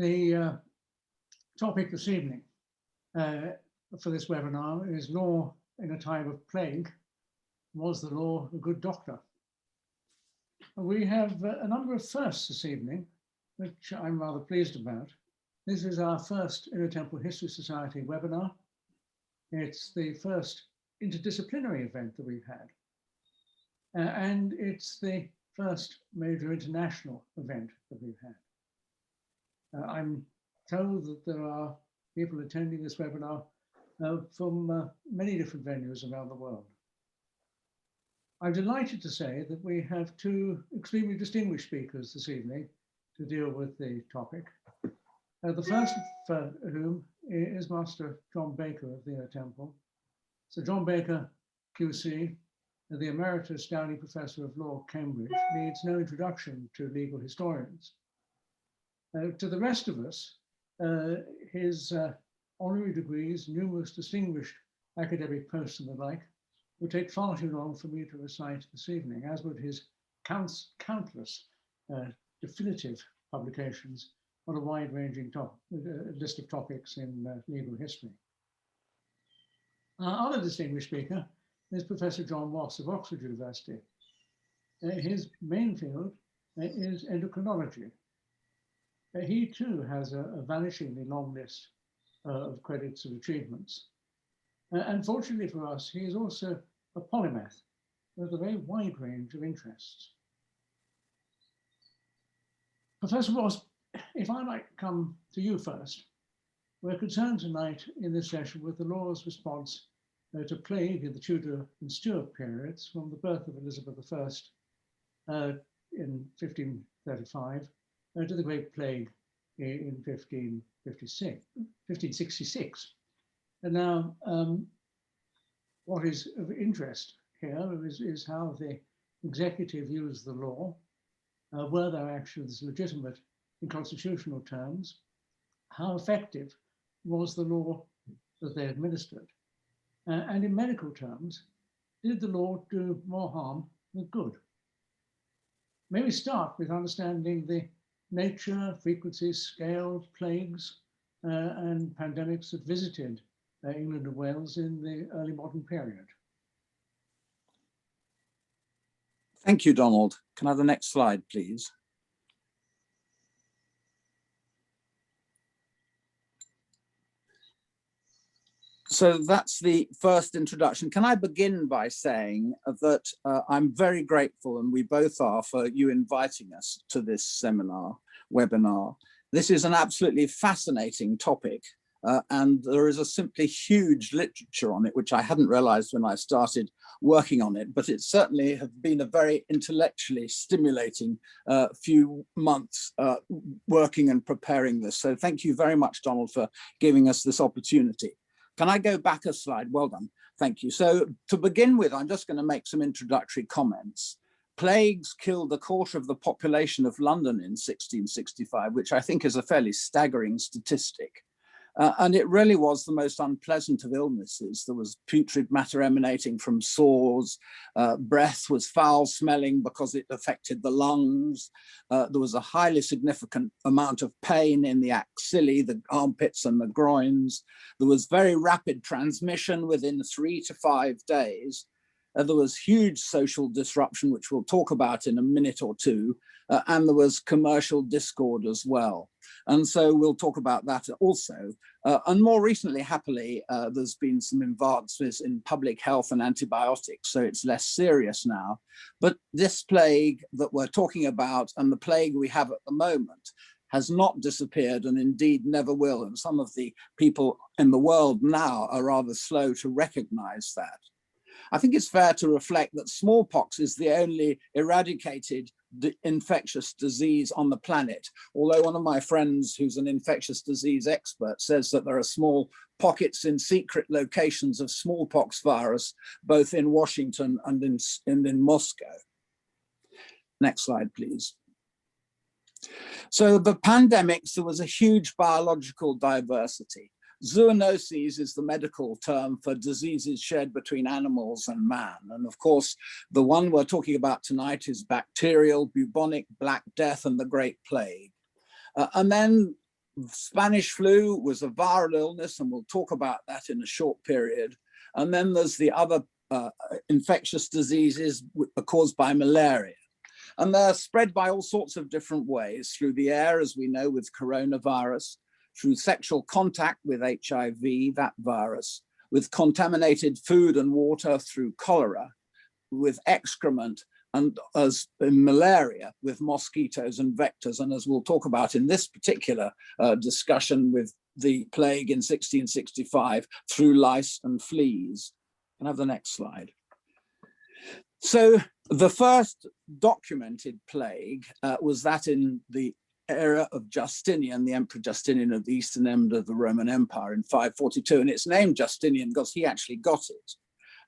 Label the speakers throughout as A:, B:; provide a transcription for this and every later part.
A: The topic this evening for this webinar is Law in a Time of Plague. Was the law a good doctor? We have a number of firsts this evening, which I'm rather pleased about. This is our first Inner Temple History Society webinar. It's the first interdisciplinary event that we've had. And it's the first major international event that we've had. I'm told that there are people attending this webinar from many different venues around the world. I'm delighted to say that we have two extremely distinguished speakers this evening to deal with the topic. The first of whom is Master John Baker of the Inner Temple. So John Baker, QC, the Emeritus Downey Professor of Law, Cambridge, needs no introduction to legal historians. To the rest of us, his honorary degrees, numerous distinguished academic posts and the like, would take far too long for me to recite this evening, as would his countless definitive publications on a wide-ranging list of topics in legal history. Our other distinguished speaker is Professor John Ross of Oxford University. His main field is endocrinology. He too has a vanishingly long list of credits and achievements. Unfortunately for us, he is also a polymath with a very wide range of interests. Professor Ross, if I might come to you first, we're concerned tonight in this session with the law's response to plague in the Tudor and Stuart periods, from the birth of Elizabeth I in 1535 to the Great Plague in 1566. And now, what is of interest here is how the executive used the law. Were their actions legitimate in constitutional terms? How effective was the law that they administered? And in medical terms, did the law do more harm than good? May we start with understanding the nature, frequency, scale of plagues and pandemics that visited England and Wales in the early modern period.
B: Thank you, Donald. Can I have the next slide, please? So that's the first introduction. Can I begin by saying that I'm very grateful, and we both are, for you inviting us to this webinar. This is an absolutely fascinating topic. And there is a simply huge literature on it, which I hadn't realized when I started working on it, but it certainly has been a very intellectually stimulating few months working and preparing this. So thank you very much, Donald, for giving us this opportunity. Can I go back a slide? Well done. Thank you. So to begin with, I'm just going to make some introductory comments. Plagues killed a quarter of the population of London in 1665, which I think is a fairly staggering statistic. And it really was the most unpleasant of illnesses. There was putrid matter emanating from sores. Breath was foul smelling because it affected the lungs. There was a highly significant amount of pain in the axillae, the armpits and the groins. There was very rapid transmission within 3 to 5 days. There was huge social disruption, which we'll talk about in a minute or two. And there was commercial discord as well. And so we'll talk about that also. And more recently, happily, there's been some advances in public health and antibiotics, so it's less serious now. But this plague that we're talking about and the plague we have at the moment has not disappeared, and indeed never will. And some of the people in the world now are rather slow to recognize that. I think it's fair to reflect that smallpox is the only eradicated infectious disease on the planet. Although one of my friends who's an infectious disease expert says that there are small pockets in secret locations of smallpox virus, both in Washington and in Moscow. Next slide, please. So the pandemics, there was a huge biological diversity. Zoonoses is the medical term for diseases shared between animals and man. And of course, the one we're talking about tonight is bacterial, bubonic, Black Death, and the Great Plague. And then Spanish flu was a viral illness, and we'll talk about that in a short period. And then there's the other infectious diseases caused by malaria. And they're spread by all sorts of different ways, through the air, as we know, with coronavirus, through sexual contact with HIV, that virus, with contaminated food and water through cholera, with excrement, and as in malaria, with mosquitoes and vectors. And as we'll talk about in this particular discussion with the plague in 1665, through lice and fleas. Can I have the next slide? So the first documented plague was that in the era of Justinian, the Emperor Justinian of the eastern end of the Roman Empire in 542, and it's named Justinian because he actually got it.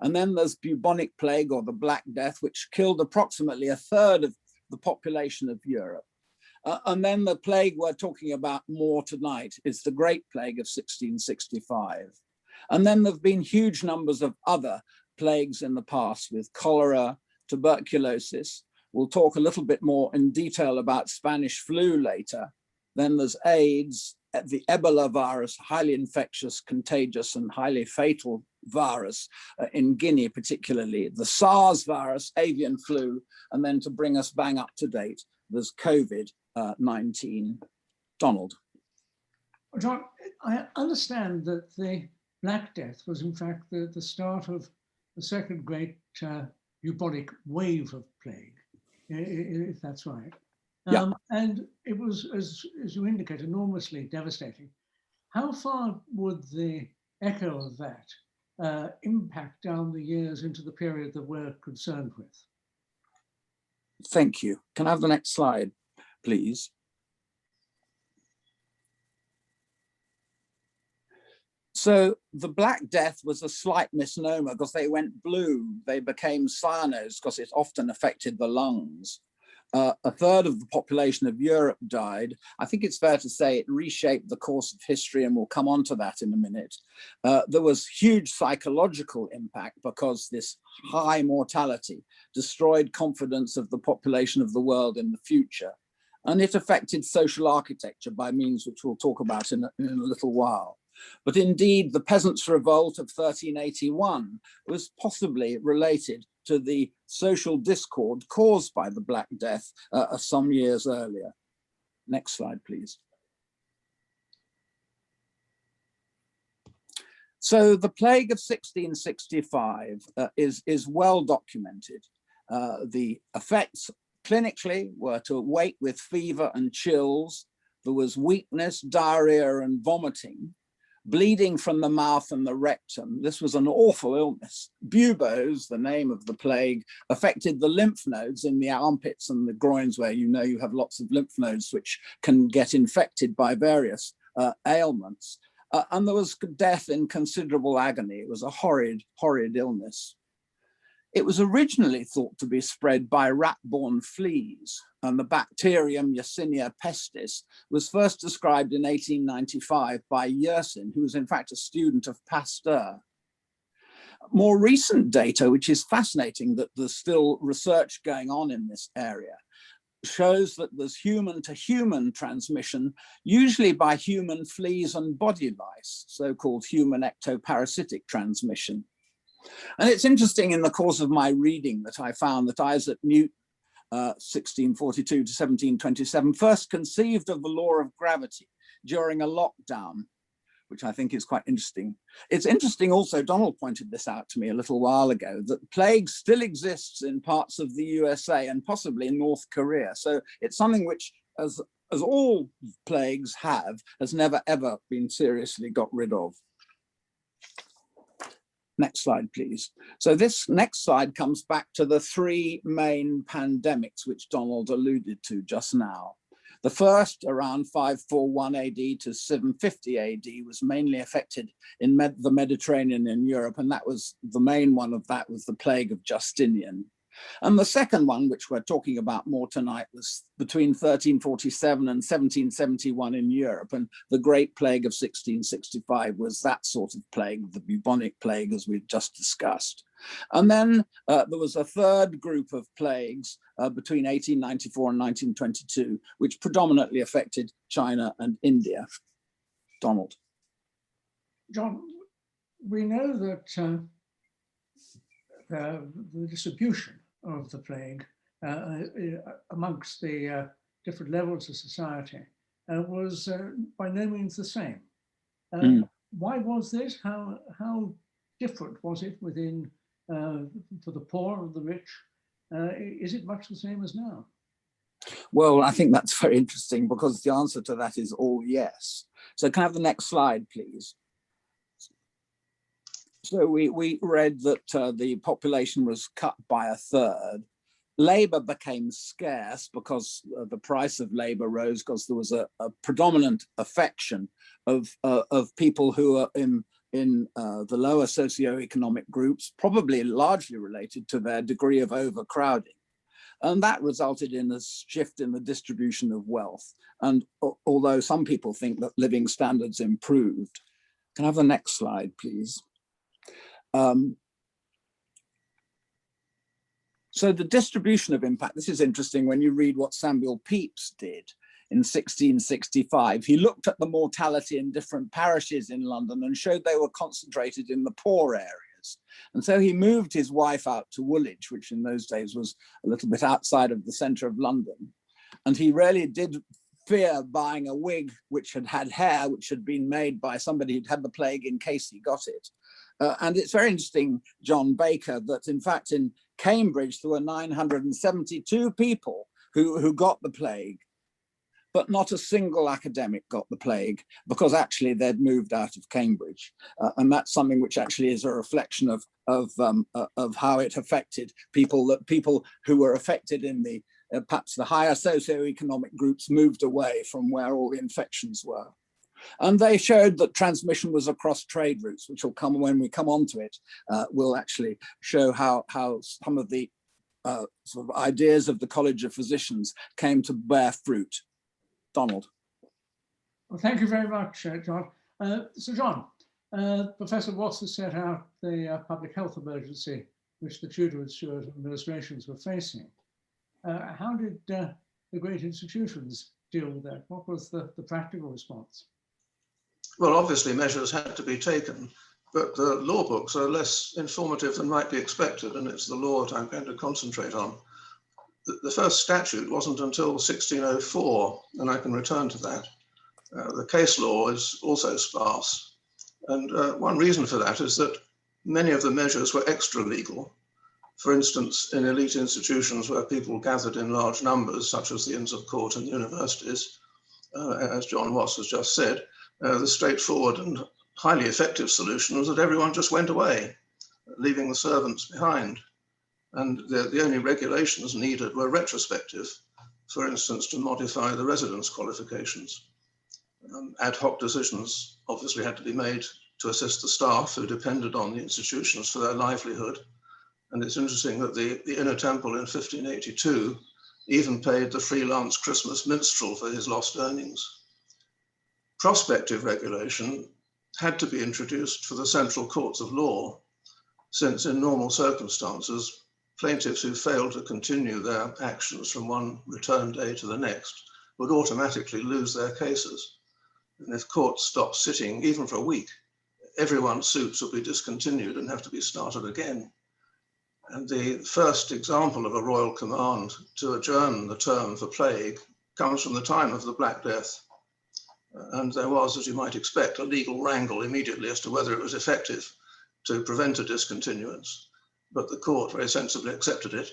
B: And then there's bubonic plague, or the Black Death, which killed approximately a third of the population of Europe. And then the plague we're talking about more tonight is the Great Plague of 1665. And then there've been huge numbers of other plagues in the past, with cholera, tuberculosis. We'll talk a little bit more in detail about Spanish flu later. Then there's AIDS, the Ebola virus, highly infectious, contagious, and highly fatal virus in Guinea particularly, the SARS virus, avian flu, and then to bring us bang up to date, there's COVID-19. Donald.
A: John, I understand that the Black Death was in fact the start of the second great bubonic wave of plague, if that's right.
B: Yeah.
A: And it was, as you indicate, enormously devastating. How far would the echo of that impact down the years into the period that we're concerned with?
B: Thank you. Can I have the next slide, please? So the Black Death was a slight misnomer because they went blue. They became cyanos because it often affected the lungs. A third of the population of Europe died. I think it's fair to say it reshaped the course of history, and we'll come on to that in a minute. There was huge psychological impact because this high mortality destroyed confidence of the population of the world in the future. And it affected social architecture by means which we'll talk about in a little while. But indeed, the Peasants' Revolt of 1381 was possibly related to the social discord caused by the Black Death some years earlier. Next slide, please. So the plague of 1665 is well documented. The effects clinically were to wake with fever and chills. There was weakness, diarrhea, and vomiting. Bleeding from the mouth and the rectum. This was an awful illness. Buboes, the name of the plague, affected the lymph nodes in the armpits and the groins, where you know you have lots of lymph nodes which can get infected by various ailments. And there was death in considerable agony. It was a horrid, horrid illness. It was originally thought to be spread by rat-borne fleas, and the bacterium Yersinia pestis was first described in 1895 by Yersin, who was in fact a student of Pasteur. More recent data, which is fascinating that there's still research going on in this area, shows that there's human-to-human transmission, usually by human fleas and body lice, so-called human ectoparasitic transmission. And it's interesting in the course of my reading that I found that Isaac Newton, 1642 to 1727, first conceived of the law of gravity during a lockdown, which I think is quite interesting. It's interesting also, Donald pointed this out to me a little while ago, that plague still exists in parts of the USA and possibly in North Korea. So it's something which, as all plagues have, has never ever been seriously got rid of. Next slide, please. So this next slide comes back to the three main pandemics which Donald alluded to just now. The first, around 541 AD to 750 AD, was mainly affected in the Mediterranean and Europe, and that was the main one of that was the plague of Justinian. And the second one, which we're talking about more tonight, was between 1347 and 1771 in Europe. And the Great Plague of 1665 was that sort of plague, the bubonic plague, as we've just discussed. And then there was a third group of plagues between 1894 and 1922, which predominantly affected China and India. Donald.
A: John, we know that the distribution of the plague amongst the different levels of society was by no means the same. Why was this? How different was it within for the poor and the rich? Is it much the same as now?
B: Well, I think that's very interesting because the answer to that is all yes. So can I have the next slide, please? So we read that the population was cut by a third. Labor became scarce because the price of labor rose because there was a predominant affection of people who are in the lower socioeconomic groups, probably largely related to their degree of overcrowding. And that resulted in a shift in the distribution of wealth. And although some people think that living standards improved, can I have the next slide, please? So the distribution of impact, this is interesting when you read what Samuel Pepys did in 1665. He looked at the mortality in different parishes in London and showed they were concentrated in the poor areas. And so he moved his wife out to Woolwich, which in those days was a little bit outside of the centre of London. And he really did fear buying a wig which had had hair which had been made by somebody who'd had the plague in case he got it. And it's very interesting, John Baker, that in fact in Cambridge there were 972 people who got the plague, but not a single academic got the plague because actually they'd moved out of Cambridge. And that's something which actually is a reflection of how it affected people who were affected in the perhaps the higher socioeconomic groups moved away from where all the infections were. And they showed that transmission was across trade routes, which will come when we come on to it, will actually show how some of the sort of ideas of the College of Physicians came to bear fruit. Donald.
A: Well, thank you very much, John. So John, Professor Watts has set out the public health emergency which the Tudor and Stuart administrations were facing. How did the great institutions deal with that? What was the practical response?
C: Well, obviously measures had to be taken, but the law books are less informative than might be expected, and it's the law that I'm going to concentrate on. The first statute wasn't until 1604, and I can return to that. The case law is also sparse, and one reason for that is that many of the measures were extra legal. For instance, in elite institutions where people gathered in large numbers, such as the Inns of Court and universities, as John Watts has just said, the straightforward and highly effective solution was that everyone just went away, leaving the servants behind. And the only regulations needed were retrospective, for instance, to modify the residence qualifications. Ad hoc decisions obviously had to be made to assist the staff who depended on the institutions for their livelihood. And it's interesting that the Inner Temple in 1582 even paid the freelance Christmas minstrel for his lost earnings. Prospective regulation had to be introduced for the central courts of law, since in normal circumstances, plaintiffs who failed to continue their actions from one return day to the next would automatically lose their cases. And if courts stopped sitting, even for a week, everyone's suits would be discontinued and have to be started again. And the first example of a royal command to adjourn the term for plague comes from the time of the Black Death. And there was, as you might expect, a legal wrangle immediately as to whether it was effective to prevent a discontinuance. But the court very sensibly accepted it.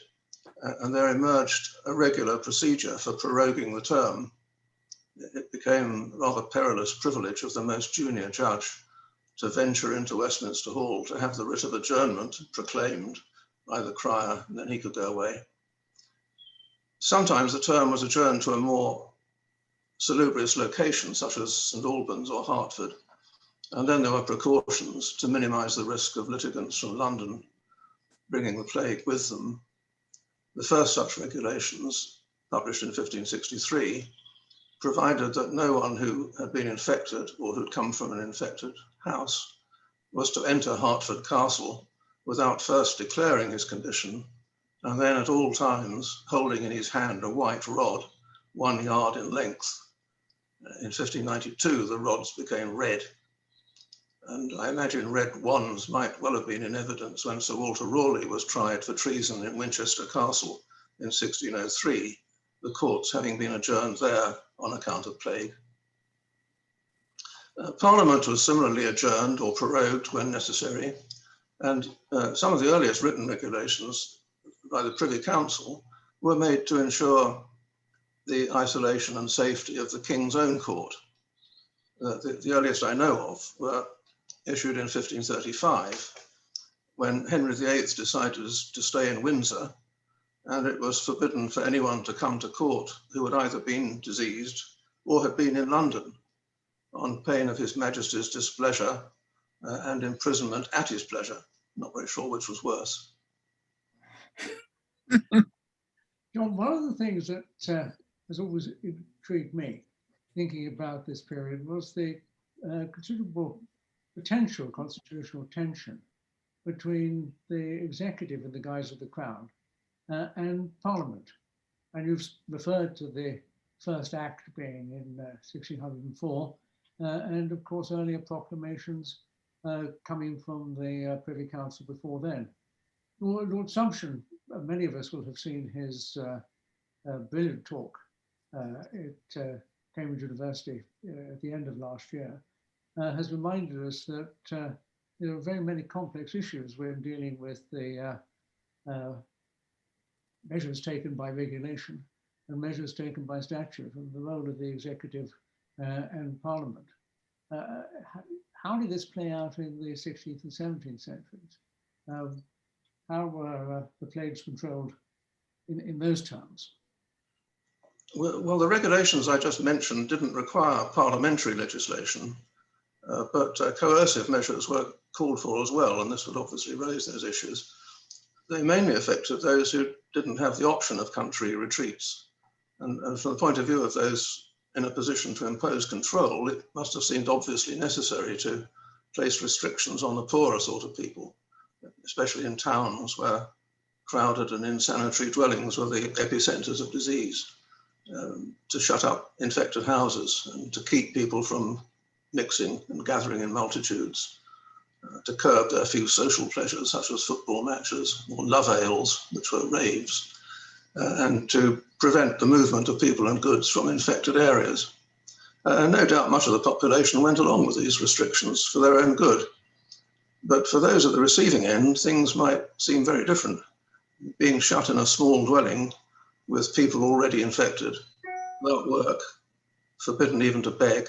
C: And there emerged a regular procedure for proroguing the term. It became a rather perilous privilege of the most junior judge to venture into Westminster Hall to have the writ of adjournment proclaimed by the crier, and then he could go away. Sometimes the term was adjourned to a more salubrious location, such as St Albans or Hertford, and then there were precautions to minimize the risk of litigants from London bringing the plague with them. The first such regulations, published in 1563, provided that no one who had been infected or who'd come from an infected house was to enter Hertford Castle without first declaring his condition, and then at all times holding in his hand a white rod 1 yard in length. In 1592, the rods became red. And I imagine red wands might well have been in evidence when Sir Walter Raleigh was tried for treason in Winchester Castle in 1603, the courts having been adjourned there on account of plague. Parliament was similarly adjourned or prorogued when necessary, and some of the earliest written regulations by the Privy Council were made to ensure the isolation and safety of the King's own court. The earliest I know of were issued in 1535, when Henry VIII decided to stay in Windsor, and it was forbidden for anyone to come to court who had either been diseased or had been in London, on pain of His Majesty's displeasure and imprisonment at his pleasure. Not very sure which was worse.
A: John, one of the things that has always intrigued me, thinking about this period, was the considerable potential constitutional tension between the executive in the guise of the Crown and Parliament. And you've referred to the first act being in 1604, and of course earlier proclamations coming from the Privy Council before then. Lord Sumption, many of us will have seen his brilliant talk at Cambridge University at the end of last year, has reminded us that there are very many complex issues when dealing with the measures taken by regulation and measures taken by statute, and the role of the executive and Parliament. How did this play out in the 16th and 17th centuries? How were the plagues controlled in those terms?
C: Well, the regulations I just mentioned didn't require parliamentary legislation, but coercive measures were called for as well, and this would obviously raise those issues. They mainly affected those who didn't have the option of country retreats. And from the point of view of those in a position to impose control, it must have seemed obviously necessary to place restrictions on the poorer sort of people, especially in towns where crowded and insanitary dwellings were the epicenters of disease, to shut up infected houses and to keep people from mixing and gathering in multitudes, to curb their few social pleasures such as football matches or love ales, which were raves, and to prevent the movement of people and goods from infected areas. And no doubt much of the population went along with these restrictions for their own good. But for those at the receiving end, things might seem very different. Being shut in a small dwelling with people already infected, without work, forbidden even to beg,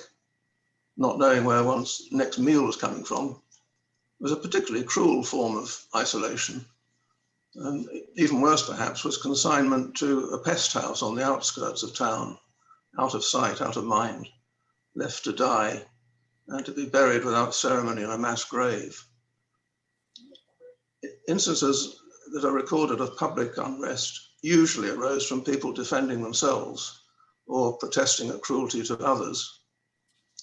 C: not knowing where one's next meal was coming from, was a particularly cruel form of isolation. And even worse, perhaps, was consignment to a pest house on the outskirts of town, out of sight, out of mind, left to die, and to be buried without ceremony in a mass grave. Instances that are recorded of public unrest usually arose from people defending themselves or protesting at cruelty to others.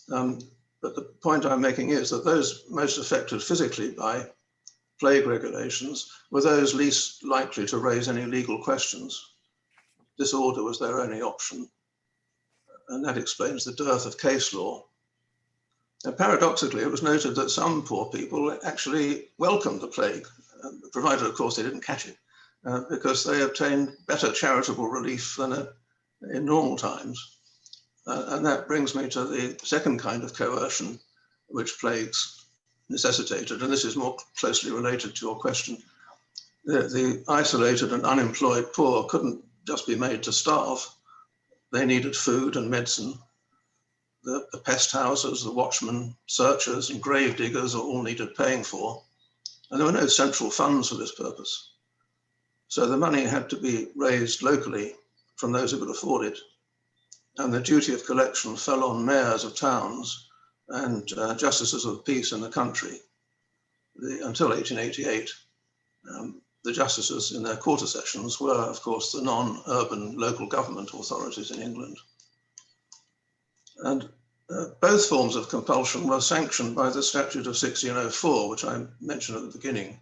C: But the point I'm making is that those most affected physically by plague regulations were those least likely to raise any legal questions. Disorder was their only option, and that explains the dearth of case law. And paradoxically, it was noted that some poor people actually welcomed the plague, provided, of course, they didn't catch it, because they obtained better charitable relief than in normal times. And that brings me to the second kind of coercion which plagues necessitated, and this is more closely related to your question. The isolated and unemployed poor couldn't just be made to starve. They needed food and medicine. The pest houses, the watchmen, searchers, and grave diggers all needed paying for. And there were no central funds for this purpose. So the money had to be raised locally from those who could afford it. And the duty of collection fell on mayors of towns and justices of the peace in the country. Until 1888, the justices in their quarter sessions were, of course, the non-urban local government authorities in England. And both forms of compulsion were sanctioned by the Statute of 1604, which I mentioned at the beginning.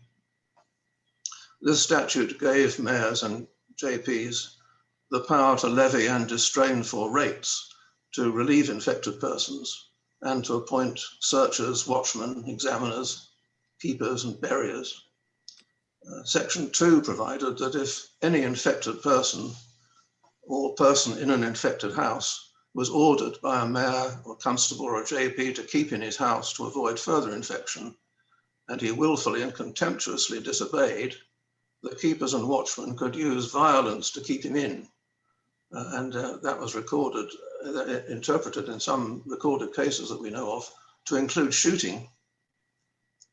C: This statute gave mayors and JPs the power to levy and distrain for rates to relieve infected persons and to appoint searchers, watchmen, examiners, keepers, and buriers. Section 2 provided that if any infected person or person in an infected house was ordered by a mayor or constable or a JP to keep in his house to avoid further infection, and he willfully and contemptuously disobeyed, the keepers and watchmen could use violence to keep him in. And that was recorded, interpreted in some recorded cases that we know of, to include shooting.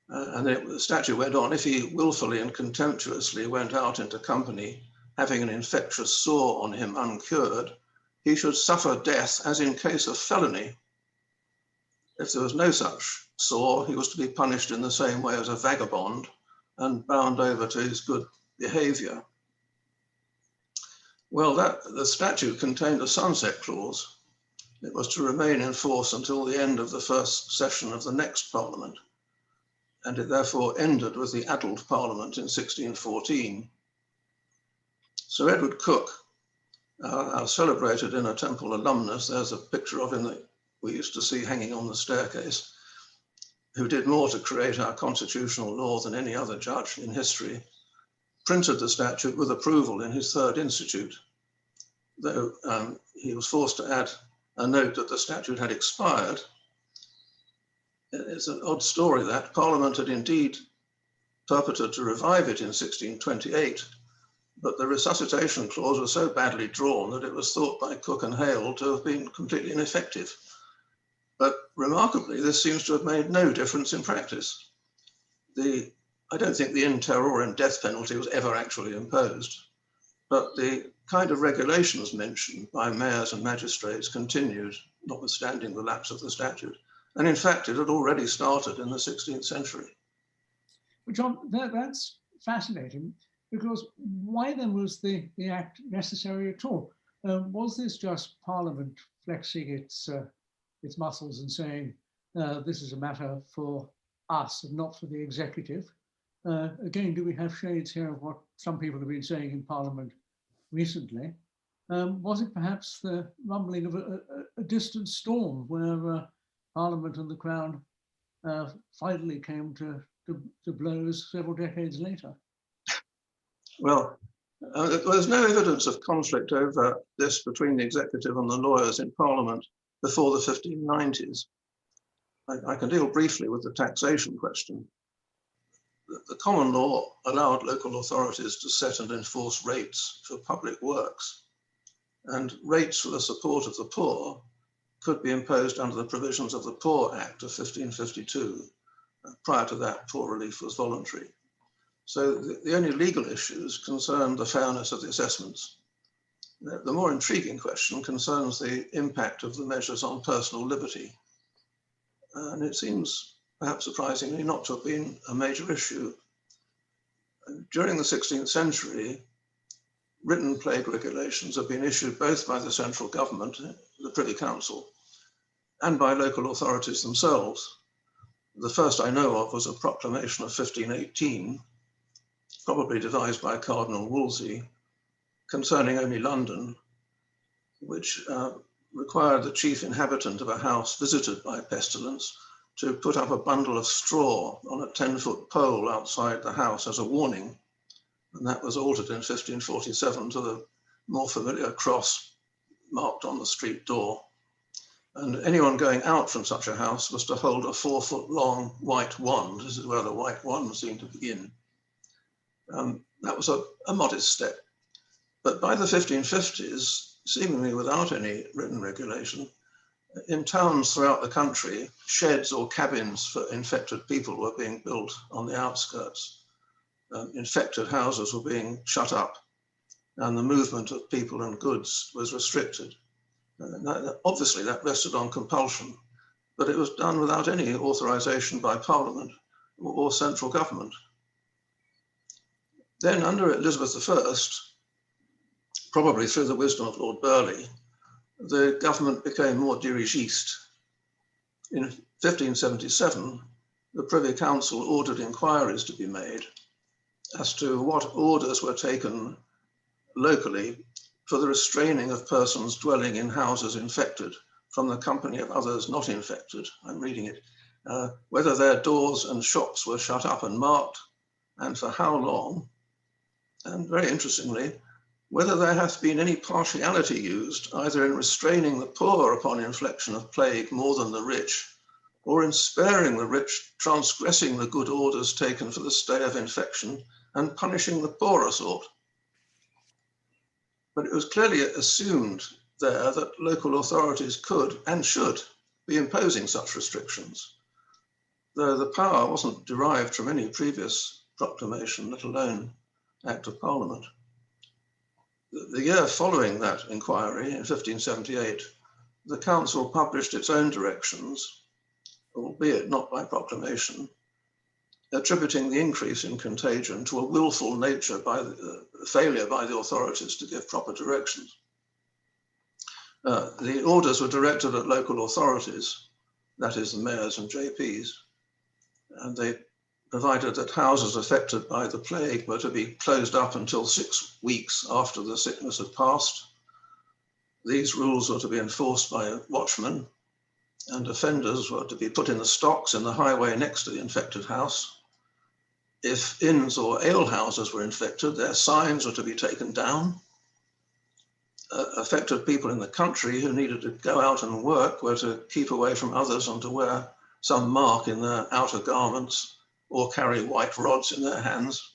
C: And the statute went on, if he willfully and contemptuously went out into company, having an infectious sore on him uncured, he should suffer death as in case of felony. If there was no such sore, he was to be punished in the same way as a vagabond and bound over to his good behavior. Well, the statute contained a sunset clause. It was to remain in force until the end of the first session of the next Parliament, and it therefore ended with the Addled Parliament in 1614. Sir Edward Coke, our celebrated Inner Temple alumnus, there's a picture of him that we used to see hanging on the staircase, who did more to create our constitutional law than any other judge in history, printed the statute with approval in his third institute, though he was forced to add a note that the statute had expired. It's an odd story that Parliament had indeed purported to revive it in 1628, but the resuscitation clause was so badly drawn that it was thought by Coke and Hale to have been completely ineffective. But remarkably, this seems to have made no difference in practice. I don't think the in terror and death penalty was ever actually imposed, but the kind of regulations mentioned by mayors and magistrates continued, notwithstanding the lapse of the statute. And in fact, it had already started in the 16th century.
A: But John, that's fascinating, because why then was the act necessary at all? Was this just Parliament flexing its muscles and saying, this is a matter for us and not for the executive? Again, do we have shades here of what some people have been saying in Parliament recently? Was it perhaps the rumbling of a distant storm where Parliament and the Crown finally came to blows several decades later? Well,
C: there's no evidence of conflict over this between the executive and the lawyers in Parliament before the 1590s. I can deal briefly with the taxation question. The common law allowed local authorities to set and enforce rates for public works, and rates for the support of the poor could be imposed under the provisions of the Poor Act of 1552. Prior to that, poor relief was voluntary. So the only legal issues concerned the fairness of the assessments. The more intriguing question concerns the impact of the measures on personal liberty. And it seems, perhaps surprisingly, not to have been a major issue. During the 16th century, written plague regulations have been issued both by the central government, the Privy Council, and by local authorities themselves. The first I know of was a proclamation of 1518, probably devised by Cardinal Wolsey, concerning only London, which required the chief inhabitant of a house visited by pestilence to put up a bundle of straw on a 10-foot pole outside the house as a warning. And that was altered in 1547 to the more familiar cross marked on the street door. And anyone going out from such a house was to hold a 4-foot-long white wand. This is where the white wand seemed to begin. That was a modest step. But by the 1550s, seemingly without any written regulation, in towns throughout the country, sheds or cabins for infected people were being built on the outskirts. Infected houses were being shut up, and the movement of people and goods was restricted. Obviously, that rested on compulsion, but it was done without any authorization by Parliament or central government. Then under Elizabeth I, probably through the wisdom of Lord Burleigh, the government became more dirigiste. In 1577, the Privy Council ordered inquiries to be made as to what orders were taken locally for the restraining of persons dwelling in houses infected from the company of others not infected. I'm reading it. Whether their doors and shops were shut up and marked, and for how long, and very interestingly, whether there hath been any partiality used either in restraining the poor upon infliction of plague more than the rich, or in sparing the rich transgressing the good orders taken for the stay of infection and punishing the poorer sort. But it was clearly assumed there that local authorities could and should be imposing such restrictions, though the power wasn't derived from any previous proclamation, let alone Act of Parliament. The year following that inquiry, in 1578, the council published its own directions, albeit not by proclamation, attributing the increase in contagion to a willful nature by the failure by the authorities to give proper directions. The orders were directed at local authorities, that is the mayors and JPs, and they provided that houses affected by the plague were to be closed up until 6 weeks after the sickness had passed. These rules were to be enforced by watchmen, and offenders were to be put in the stocks in the highway next to the infected house. If inns or alehouses were infected, their signs were to be taken down. Affected people in the country who needed to go out and work were to keep away from others and to wear some mark in their outer garments or carry white rods in their hands.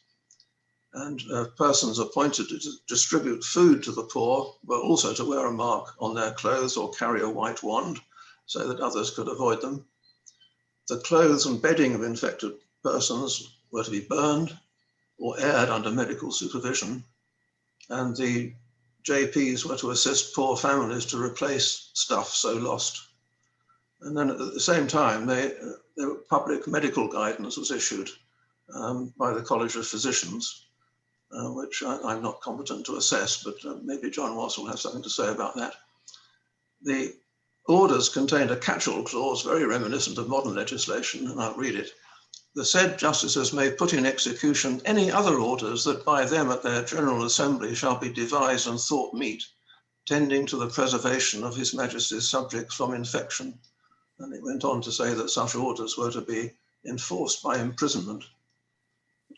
C: And persons appointed to distribute food to the poor were also to wear a mark on their clothes or carry a white wand so that others could avoid them. The clothes and bedding of infected persons were to be burned or aired under medical supervision, and the JPs were to assist poor families to replace stuff so lost. And then at the same time, public medical guidance was issued by the College of Physicians, which I'm not competent to assess, but maybe John Ross will have something to say about that. The orders contained a catch-all clause very reminiscent of modern legislation, and I'll read it. The said justices may put in execution any other orders that by them at their General Assembly shall be devised and thought meet, tending to the preservation of His Majesty's subjects from infection. And it went on to say that such orders were to be enforced by imprisonment.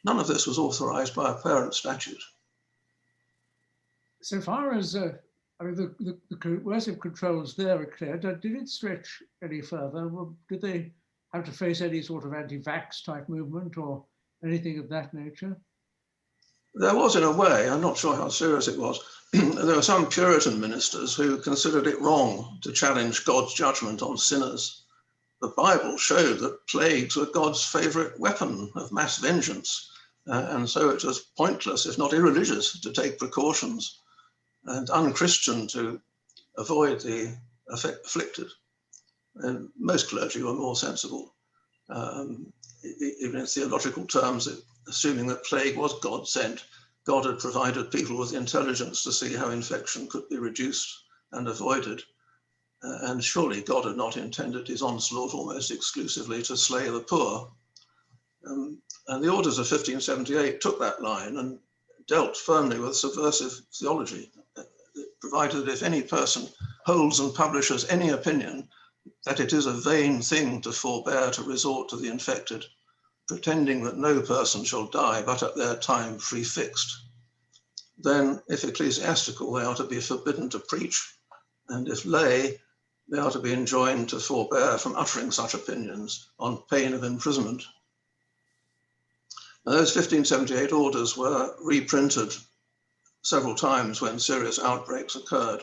C: None of this was authorized by a parent statute.
A: So far as, I mean, the coercive controls there are clear. Did it stretch any further? Did they have to face any sort of anti-vax type movement or anything of that nature?
C: There was, in a way. I'm not sure how serious it was. There were some Puritan ministers who considered it wrong to challenge God's judgment on sinners. The Bible showed that plagues were God's favorite weapon of mass vengeance. And so it was pointless, if not irreligious, to take precautions, and unchristian to avoid the afflicted. And most clergy were more sensible, even in theological terms, assuming that plague was God sent. God had provided people with intelligence to see how infection could be reduced and avoided. And surely God had not intended his onslaught almost exclusively to slay the poor. And the orders of 1578 took that line and dealt firmly with subversive theology. It provided that if any person holds and publishes any opinion that it is a vain thing to forbear to resort to the infected, pretending that no person shall die but at their time prefixed, then if ecclesiastical, they are to be forbidden to preach, and if lay, they are to be enjoined to forbear from uttering such opinions on pain of imprisonment. Now, those 1578 orders were reprinted several times when serious outbreaks occurred,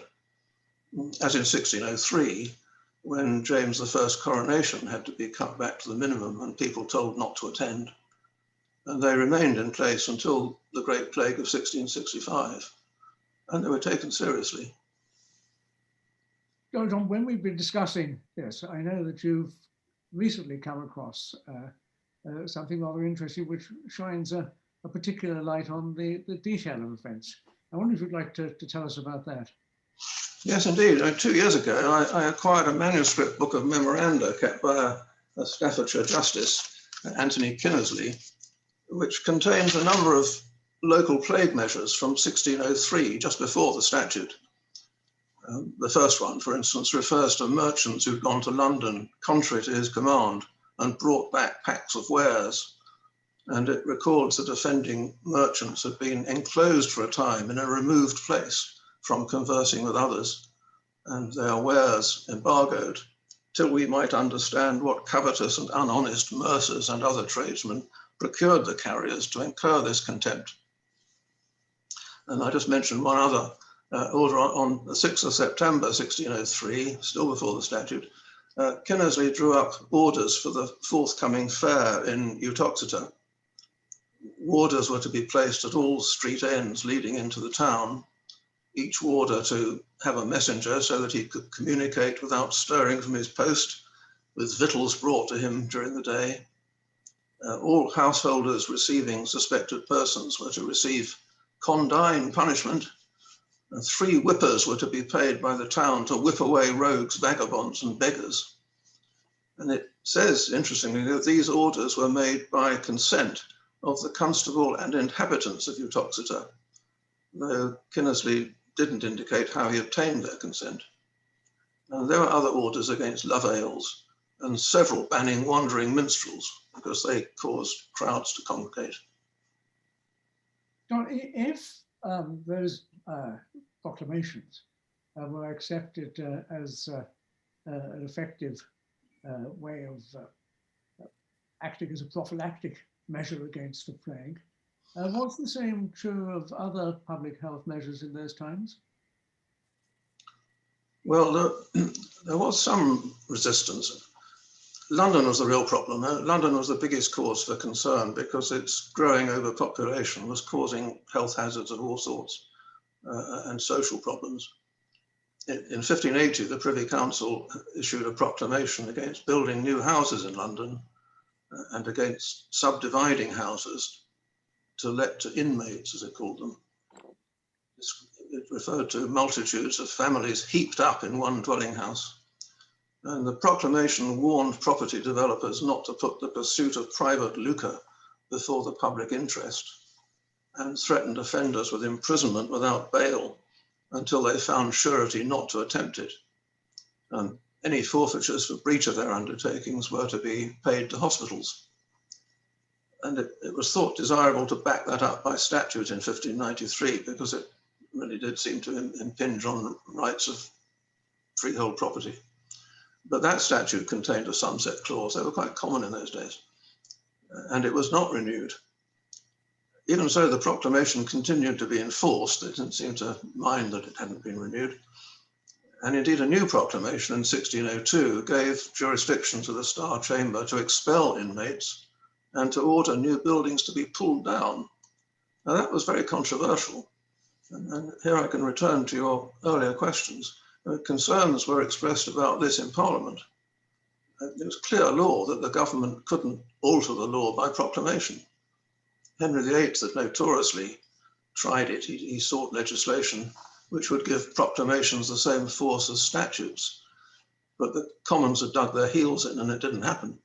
C: as in 1603, when James I's coronation had to be cut back to the minimum and people told not to attend. And they remained in place until the Great Plague of 1665, and they were taken seriously.
A: John, when we've been discussing this, I know that you've recently come across something rather interesting, which shines a a particular light on the detail of events. I wonder if you'd like to tell us about that.
C: Yes, indeed. 2 years ago, I acquired a manuscript book of memoranda kept by a Staffordshire justice, Anthony Kinnersley, which contains a number of local plague measures from 1603, just before the statute. The first one, for instance, refers to merchants who'd gone to London contrary to his command and brought back packs of wares. And it records that offending merchants had been enclosed for a time in a removed place from conversing with others, and their wares embargoed, till we might understand what covetous and unhonest mercers and other tradesmen procured the carriers to incur this contempt. And I just mentioned one other order on the 6th of September 1603, still before the statute. Kinnersley drew up orders for the forthcoming fair in Uttoxeter. Warders were to be placed at all street ends leading into the town, each warder to have a messenger so that he could communicate without stirring from his post, with victuals brought to him during the day. All householders receiving suspected persons were to receive condign punishment. 3 whippers were to be paid by the town to whip away rogues, vagabonds, and beggars. And it says, interestingly, that these orders were made by consent of the constable and inhabitants of Uttoxeter, though Kinnersley didn't indicate how he obtained their consent. And there were other orders against love ales and several banning wandering minstrels because they caused crowds to congregate.
A: John, if those proclamations were accepted as an effective way of acting as a prophylactic measure against the plague, was the same true of other public health measures in those times?
C: Well, there was some resistance. London was the real problem. London was the biggest cause for concern because its growing overpopulation was causing health hazards of all sorts and social problems. In 1580, the Privy Council issued a proclamation against building new houses in London and against subdividing houses to let to inmates, as it called them. It referred to multitudes of families heaped up in one dwelling house. And the proclamation warned property developers not to put the pursuit of private lucre before the public interest, and threatened offenders with imprisonment without bail until they found surety not to attempt it. And any forfeitures for breach of their undertakings were to be paid to hospitals. And it was thought desirable to back that up by statute in 1593 because it really did seem to impinge on rights of freehold property. But that statute contained a sunset clause. They were quite common in those days. And it was not renewed. Even so, the proclamation continued to be enforced. They didn't seem to mind that it hadn't been renewed. And indeed, a new proclamation in 1602 gave jurisdiction to the Star Chamber to expel inmates and to order new buildings to be pulled down. Now, that was very controversial. And here I can return to your earlier questions. Concerns were expressed about this in Parliament. It was clear law that the government couldn't alter the law by proclamation. Henry VIII had notoriously tried it. He sought legislation which would give proclamations the same force as statutes. But the Commons had dug their heels in and it didn't happen.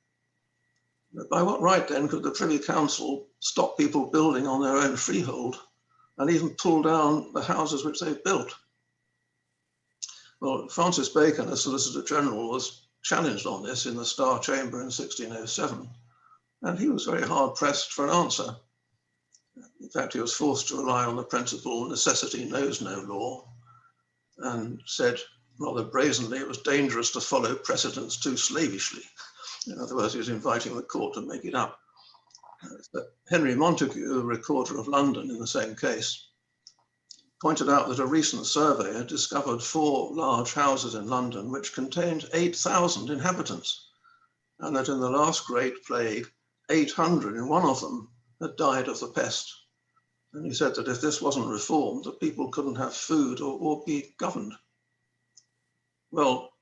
C: But by what right then could the Privy Council stop people building on their own freehold and even pull down the houses which they built? Well, Francis Bacon, as Solicitor General, was challenged on this in the Star Chamber in 1607, and he was very hard pressed for an answer. In fact, he was forced to rely on the principle necessity knows no law, and said rather brazenly it was dangerous to follow precedents too slavishly. In other words, he was inviting the court to make it up. But Henry Montagu, the Recorder of London in the same case, pointed out that a recent survey had discovered 4 large houses in London which contained 8,000 inhabitants, and that in the last Great Plague, 800 in one of them had died of the pest. And he said that if this wasn't reformed, the people couldn't have food or be governed. Well,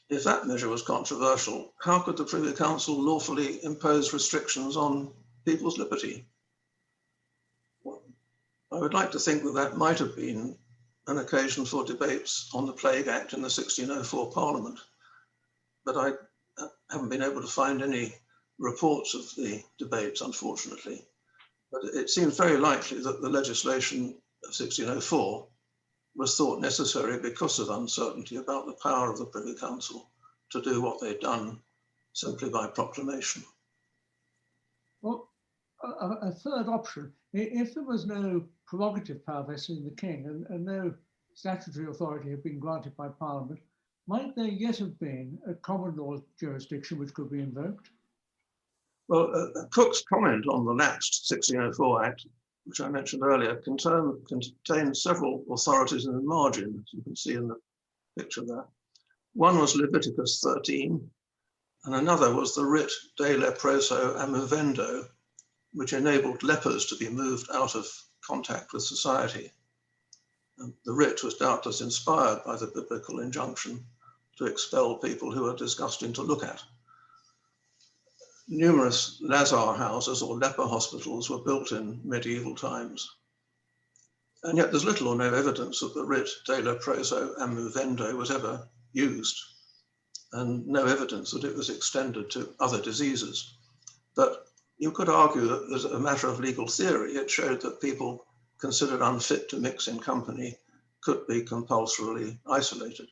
C: if that measure was controversial, how could the Privy Council lawfully impose restrictions on people's liberty? I would like to think that that might have been an occasion for debates on the Plague Act in the 1604 Parliament, but I haven't been able to find any reports of the debates, unfortunately. But it seems very likely that the legislation of 1604 was thought necessary because of uncertainty about the power of the Privy Council to do what they'd done simply by proclamation.
A: Well, a third option, if there was no prerogative power vested in the king and no statutory authority had been granted by Parliament, might there yet have been a common law jurisdiction which could be invoked?
C: Well, Cook's comment on the lapsed 1604 Act, which I mentioned earlier, contained several authorities in the margin, as you can see in the picture there. One was Leviticus 13, and another was the writ de leproso amovendo, which enabled lepers to be moved out of contact with society. And the writ was doubtless inspired by the biblical injunction to expel people who are disgusting to look at. Numerous lazar houses or leper hospitals were built in medieval times. And yet there's little or no evidence that the writ de leproso amovendo was ever used, and no evidence that it was extended to other diseases. But you could argue that as a matter of legal theory, it showed that people considered unfit to mix in company could be compulsorily isolated.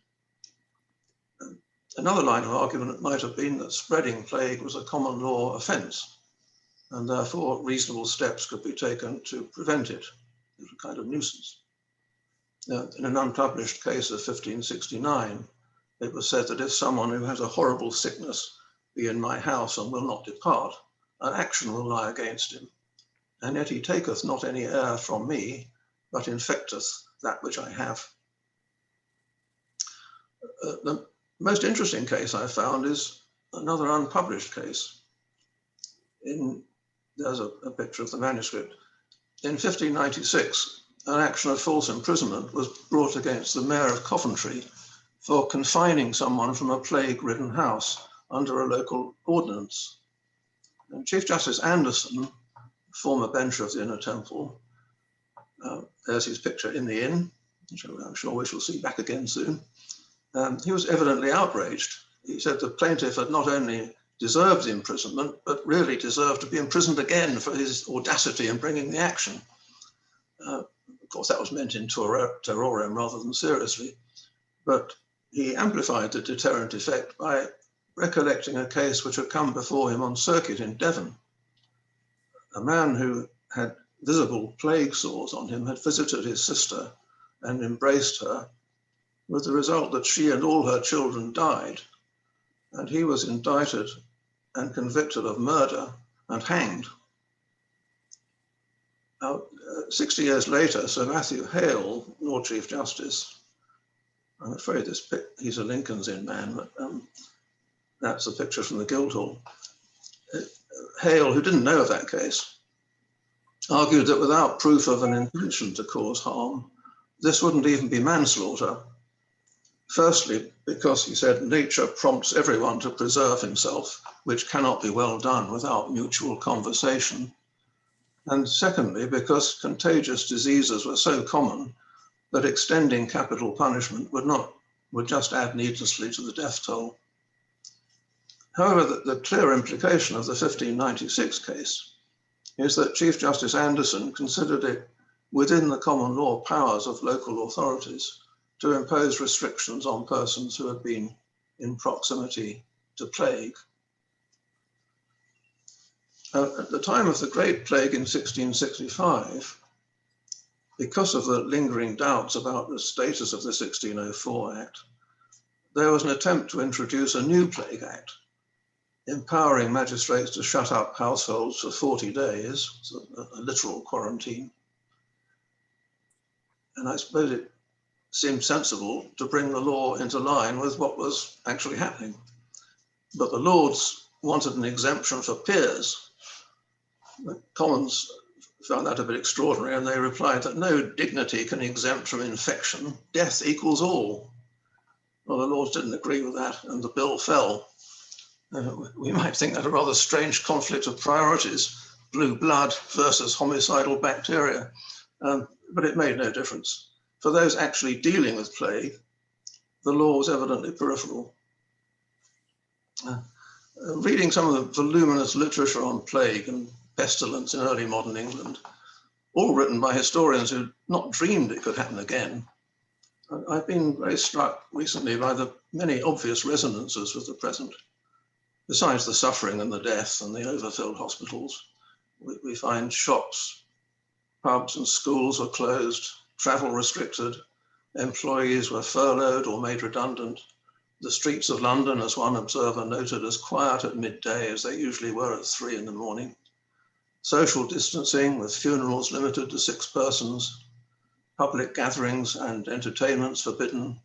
C: Another line of argument might have been that spreading plague was a common law offence, and therefore reasonable steps could be taken to prevent it. It was a kind of nuisance. In an unpublished case of 1569, it was said that if someone who has a horrible sickness be in my house and will not depart, an action will lie against him. And yet he taketh not any air from me, but infecteth that which I have. The most interesting case I found is another unpublished case. There's a picture of the manuscript. In 1596, an action of false imprisonment was brought against the mayor of Coventry for confining someone from a plague-ridden house under a local ordinance. And Chief Justice Anderson, former bencher of the Inner Temple, there's his picture in the inn, which I'm sure we shall see back again soon. He was evidently outraged. He said the plaintiff had not only deserved imprisonment, but really deserved to be imprisoned again for his audacity in bringing the action. Of course, that was meant in terrorem rather than seriously, but he amplified the deterrent effect by recollecting a case which had come before him on circuit in Devon. A man who had visible plague sores on him had visited his sister and embraced her, with the result that she and all her children died, and he was indicted and convicted of murder and hanged. Now, 60 years later, Sir Matthew Hale, Lord Chief Justice, I'm afraid he's a Lincoln's Inn man, but that's a picture from the Guildhall. Hale, who didn't know of that case, argued that without proof of an intention to cause harm, this wouldn't even be manslaughter. Firstly, because he said nature prompts everyone to preserve himself, which cannot be well done without mutual conversation. And secondly, because contagious diseases were so common that extending capital punishment would just add needlessly to the death toll. However, the clear implication of the 1596 case is that Chief Justice Anderson considered it within the common law powers of local authorities to impose restrictions on persons who had been in proximity to plague. At the time of the Great Plague in 1665, because of the lingering doubts about the status of the 1604 Act, there was an attempt to introduce a new Plague Act, empowering magistrates to shut up households for 40 days, so a literal quarantine. And I suppose it seemed sensible to bring the law into line with what was actually happening. But the Lords wanted an exemption for peers. The Commons found that a bit extraordinary, and they replied that no dignity can exempt from infection. Death equals all. Well, the Lords didn't agree with that, and the bill fell. We might think that a rather strange conflict of priorities, blue blood versus homicidal bacteria. But it made no difference. For those actually dealing with plague, the law was evidently peripheral. Reading some of the voluminous literature on plague and pestilence in early modern England, all written by historians who had not dreamed it could happen again, I've been very struck recently by the many obvious resonances with the present. Besides the suffering and the death and the overfilled hospitals, we find shops, pubs and schools were closed, travel restricted, employees were furloughed or made redundant. The streets of London, as one observer noted, as quiet at midday as they usually were at 3 in the morning. Social distancing with funerals limited to 6 persons, public gatherings and entertainments forbidden,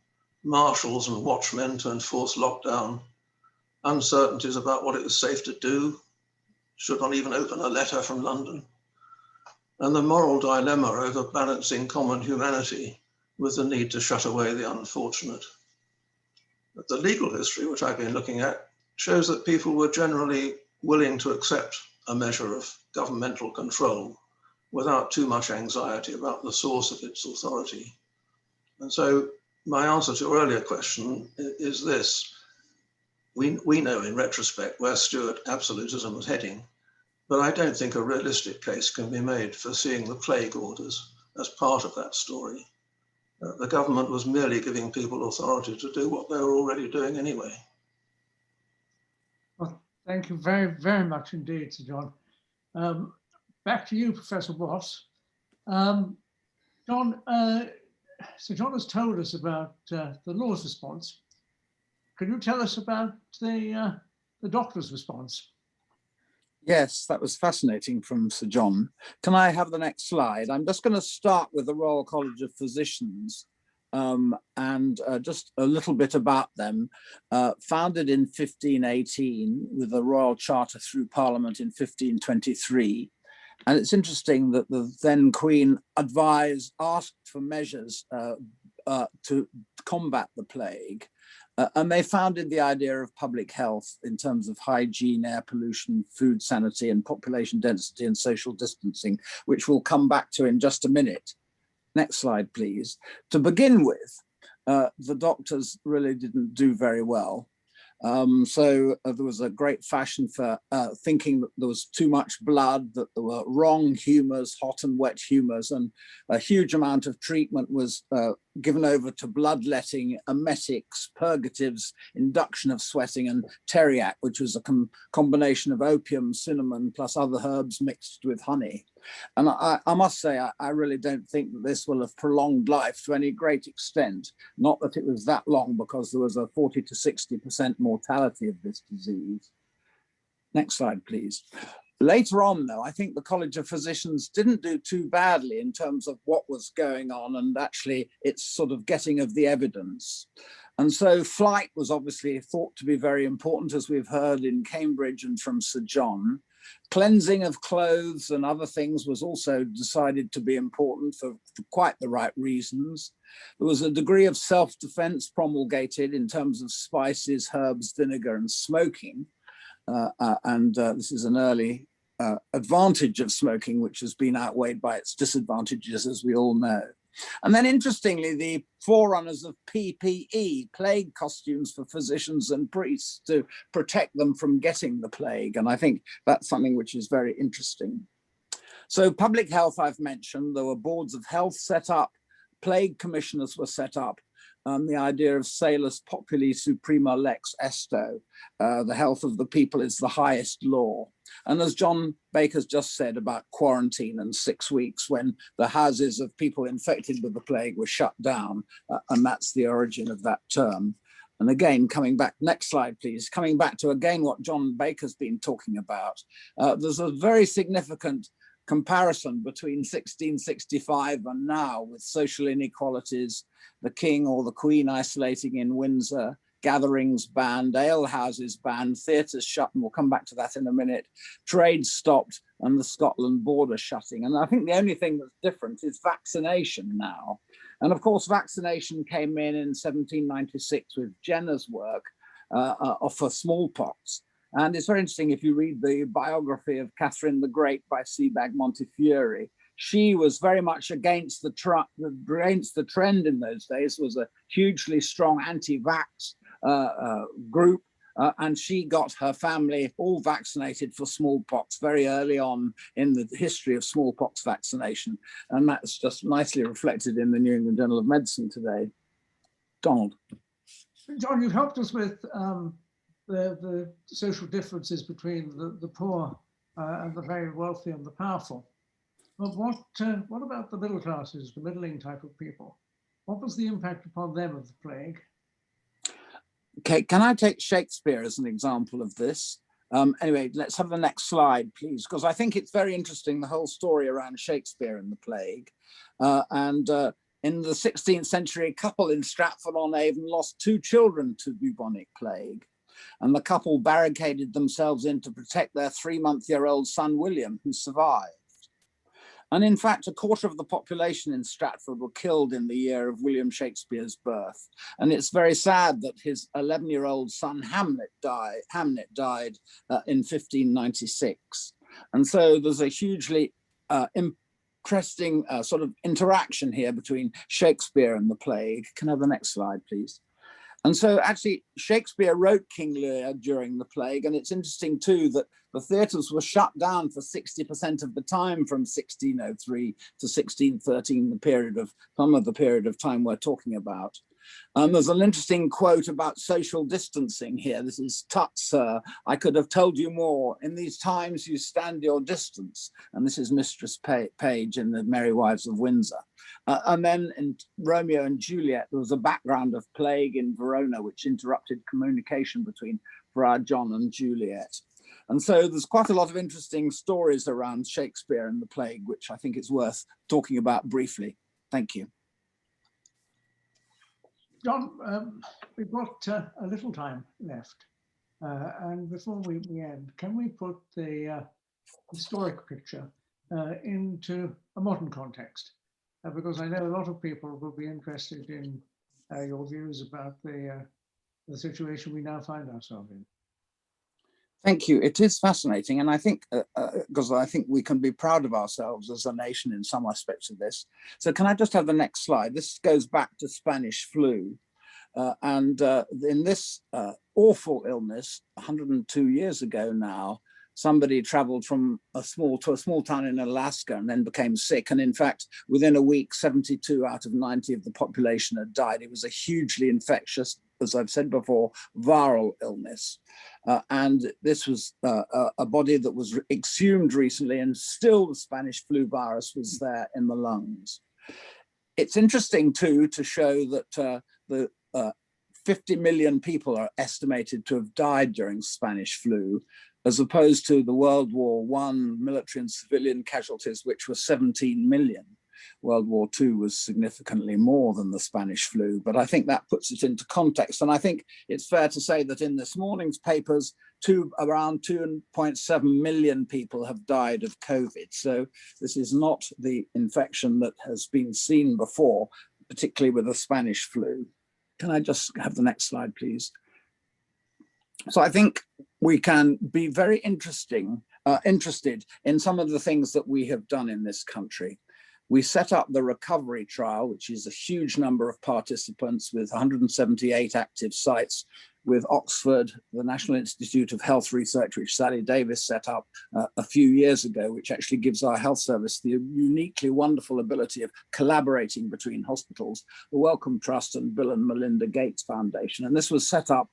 C: marshals and watchmen to enforce lockdown, uncertainties about what it was safe to do, should one even open a letter from London, and the moral dilemma over balancing common humanity with the need to shut away the unfortunate. But the legal history, which I've been looking at, shows that people were generally willing to accept a measure of governmental control without too much anxiety about the source of its authority. And so my answer to your earlier question is this. We know in retrospect where Stuart absolutism was heading, but I don't think a realistic case can be made for seeing the plague orders as part of that story. The government was merely giving people authority to do what they were already doing anyway.
A: Well, thank you very, very much indeed, Sir John. Back to you, Professor Ross. John, Sir John has told us about the law's response. Can you tell us about the doctor's response?
B: Yes, that was fascinating from Sir John. Can I have the next slide? I'm just going to start with the Royal College of Physicians and just a little bit about them. Founded in 1518 with a royal charter through Parliament in 1523. And it's interesting that the then Queen asked for measures to combat the plague. And they founded the idea of public health in terms of hygiene, air pollution, food sanity, and population density and social distancing, which we'll come back to in just a minute. Next slide, please. To begin with, the doctors really didn't do very well. So there was a great fashion for thinking that there was too much blood, that there were wrong humours, hot and wet humours, and a huge amount of treatment was given over to bloodletting, emetics, purgatives, induction of sweating, and teriac, which was a combination of opium, cinnamon, plus other herbs mixed with honey. And I must say, I really don't think that this will have prolonged life to any great extent. Not that it was that long, because there was a 40 to 60% mortality of this disease. Next slide, please. Later on, though, I think the College of Physicians didn't do too badly in terms of what was going on and actually its sort of getting of the evidence. And so flight was obviously thought to be very important, as we've heard in Cambridge and from Sir John. Cleansing of clothes and other things was also decided to be important for quite the right reasons. There was a degree of self-defense promulgated in terms of spices, herbs, vinegar, and smoking. This is an early advantage of smoking, which has been outweighed by its disadvantages, as we all know. And then interestingly, the forerunners of PPE, plague costumes for physicians and priests to protect them from getting the plague. And I think that's something which is very interesting. So public health, I've mentioned, there were boards of health set up, plague commissioners were set up, the idea of salus populi suprema lex esto, the health of the people is the highest law. And as John Baker's just said about quarantine and 6 weeks when the houses of people infected with the plague were shut down, and that's the origin of that term. And again, coming back, next slide, please, coming back to again what John Baker's been talking about, there's a very significant comparison between 1665 and now with social inequalities, the king or the queen isolating in Windsor, gatherings banned, ale houses banned, theatres shut, and we'll come back to that in a minute, trade stopped, and the Scotland border shutting. And I think the only thing that's different is vaccination now. And of course, vaccination came in 1796 with Jenner's work for smallpox. And it's very interesting if you read the biography of Catherine the Great by Sebag Montefiore, she was very much against the trend in those days. It was a hugely strong anti-vax group. And she got her family all vaccinated for smallpox very early on in the history of smallpox vaccination. And that's just nicely reflected in the New England Journal of Medicine today. Donald.
A: John, you've helped us with the social differences between the poor and the very wealthy and the powerful. But what about the middle classes, the middling type of people? What was the impact upon them of the plague?
B: Okay, can I take Shakespeare as an example of this? Anyway, let's have the next slide, please, because I think it's very interesting, the whole story around Shakespeare and the plague. In the 16th century, a couple in Stratford-on-Avon lost 2 children to bubonic plague. And the couple barricaded themselves in to protect their 3-month-old son, William, who survived. And in fact, a quarter of the population in Stratford were killed in the year of William Shakespeare's birth. And it's very sad that his 11-year-old son, Hamnet died in 1596. And so there's a hugely interesting sort of interaction here between Shakespeare and the plague. Can I have the next slide, please? And so actually Shakespeare wrote King Lear during the plague, and it's interesting too that the theatres were shut down for 60% of the time from 1603 to 1613, some of the period of time we're talking about. There's an interesting quote about social distancing here. This is "Tut, sir, I could have told you more. In these times you stand your distance." And this is Mistress Page in the Merry Wives of Windsor. And then in Romeo and Juliet, there was a background of plague in Verona, which interrupted communication between Friar John and Juliet. And so there's quite a lot of interesting stories around Shakespeare and the plague, which I think is worth talking about briefly. Thank you.
A: John, we've got a little time left. And before we end, can we put the historic picture into a modern context? Because I know a lot of people will be interested in your views about the situation we now find ourselves in.
B: Thank you. It is fascinating. And I think, because I think we can be proud of ourselves as a nation in some aspects of this. So can I just have the next slide? This goes back to Spanish flu. In this awful illness, 102 years ago now, somebody traveled from a small town in Alaska and then became sick. And in fact, within a week, 72 out of 90 of the population had died. It was a hugely infectious, as I've said before, viral illness. And this was a body that was exhumed recently, and still the Spanish flu virus was there in the lungs. It's interesting too to show that the 50 million people are estimated to have died during Spanish flu, as opposed to the World War I military and civilian casualties, which were 17 million. World War II was significantly more than the Spanish flu, but I think that puts it into context. And I think it's fair to say that in this morning's papers, around 2.7 million people have died of COVID. So this is not the infection that has been seen before, particularly with the Spanish flu. Can I just have the next slide, please? So I think we can be very interested in some of the things that we have done in this country. We set up the recovery trial, which is a huge number of participants with 178 active sites, with Oxford, the National Institute of Health Research, which Sally Davis set up a few years ago, which actually gives our health service the uniquely wonderful ability of collaborating between hospitals, the Wellcome Trust and Bill and Melinda Gates Foundation. And this was set up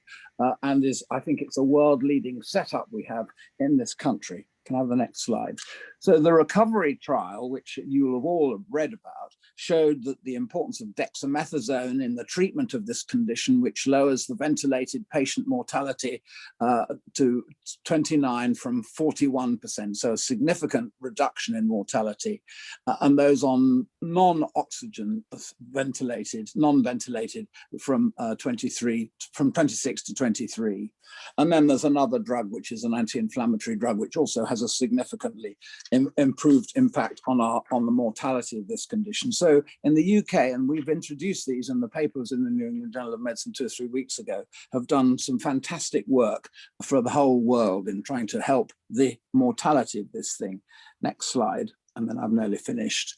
B: and I think it's a world-leading setup we have in this country. Can I have the next slide? So the recovery trial, which you will have all read about, showed that the importance of dexamethasone in the treatment of this condition, which lowers the ventilated patient mortality to 29 from 41%, so a significant reduction in mortality, and those on non-oxygen ventilated, non-ventilated from 26 to 23. And then there's another drug, which is an anti-inflammatory drug, which also has a significantly improved impact on the mortality of this condition. So in the UK, and we've introduced these in the papers in the New England Journal of Medicine 2 or 3 weeks ago, have done some fantastic work for the whole world in trying to help the mortality of this thing. Next slide. and then I've nearly finished.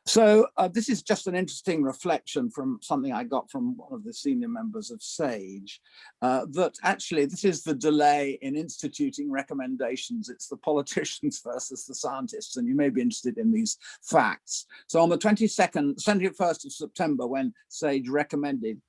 B: So this is just an interesting reflection from something I got from one of the senior members of SAGE, that actually this is the delay in instituting recommendations. It's the politicians versus the scientists, and you may be interested in these facts. So on the 21st of September, when SAGE recommended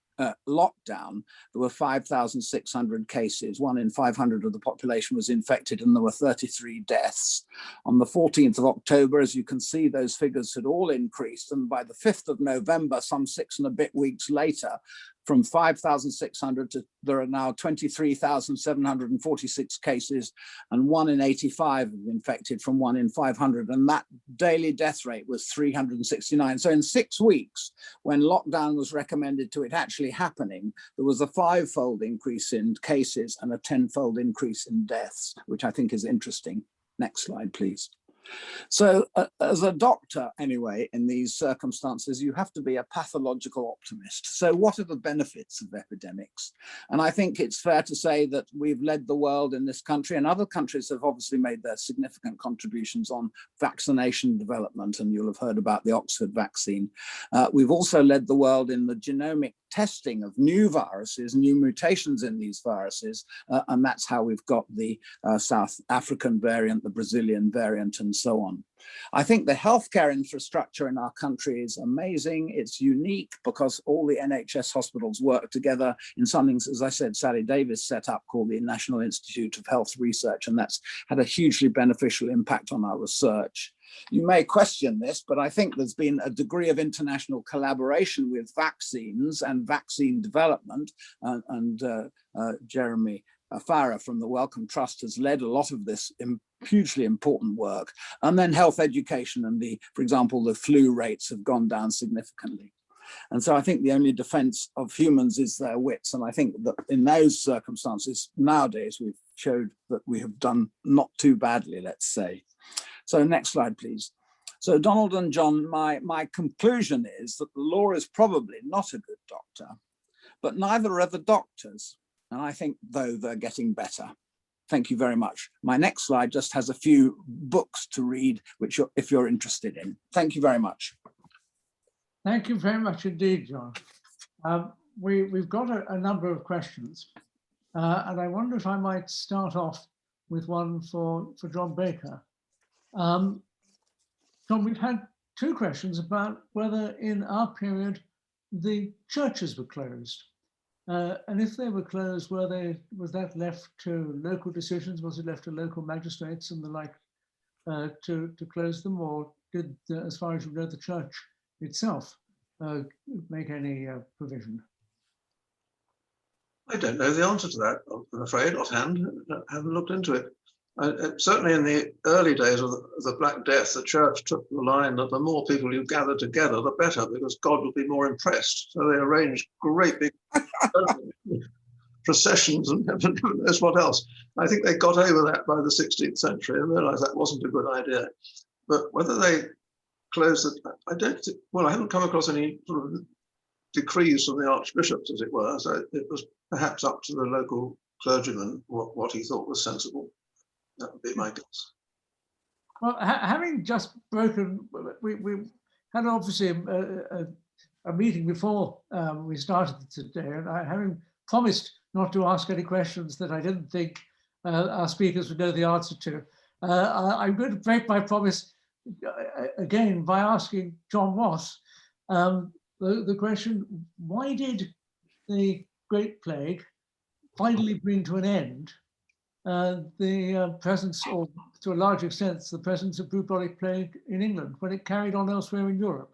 B: lockdown, there were 5,600 cases. 1 in 500 of the population was infected, and there were 33 deaths. On the 14th of October, as you can see, those figures had all increased. And by the 5th of November, some 6 and a bit weeks later, from 5,600 to there are now 23,746 cases, and 1 in 85 infected from 1 in 500. And that daily death rate was 369. So in 6 weeks, when lockdown was recommended to it actually happening, there was a 5-fold increase in cases and a 10-fold increase in deaths, which I think is interesting. Next slide, please. So as a doctor, anyway, in these circumstances, you have to be a pathological optimist. So what are the benefits of epidemics? And I think it's fair to say that we've led the world in this country, and other countries have obviously made their significant contributions on vaccination development, and you'll have heard about the Oxford vaccine. We've also led the world in the genomic testing of new viruses, new mutations in these viruses, and that's how we've got the South African variant, the Brazilian variant, and so on. I think the healthcare infrastructure in our country is amazing. It's unique because all the NHS hospitals work together in something, as I said, Sally Davis set up called the National Institute of Health Research, and that's had a hugely beneficial impact on our research. You may question this, but I think there's been a degree of international collaboration with vaccines and vaccine development, and Jeremy Farah from the Wellcome Trust has led a lot of this hugely important work. And then health education and for example, the flu rates have gone down significantly. And so I think the only defense of humans is their wits. And I think that in those circumstances, nowadays, we've showed that we have done not too badly, let's say. So next slide, please. So Donald and John, my conclusion is that the law is probably not a good doctor, but neither are the doctors. And I think, though, they're getting better. Thank you very much. My next slide just has a few books to read, which if you're interested in. Thank you very much.
A: Thank you very much indeed, John. We've got a number of questions, and I wonder if I might start off with one for John Baker. John, we've had 2 questions about whether in our period the churches were closed. And if they were closed, was that left to local decisions? Was it left to local magistrates and the like to close them, or did, as far as you know, the church itself make any provision?
C: I don't know the answer to that, I'm afraid, offhand. I haven't looked into it. Certainly in the early days of the Black Death, the church took the line that the more people you gather together, the better, because God will be more impressed. So they arranged great big processions and heaven knows what else. I think they got over that by the 16th century and realized that wasn't a good idea. But whether they closed it, I don't think, well, I haven't come across any sort of decrees from the archbishops, as it were. So it was perhaps up to the local clergyman what he thought was sensible. That would be my guess.
A: Well, having just broken, we had obviously a meeting before we started today, and having promised not to ask any questions that I didn't think our speakers would know the answer to, I'm going to break my promise again by asking John Ross the question: why did the Great Plague finally bring to an end the presence, or to a large extent, the presence of bubonic plague in England when it carried on elsewhere in Europe?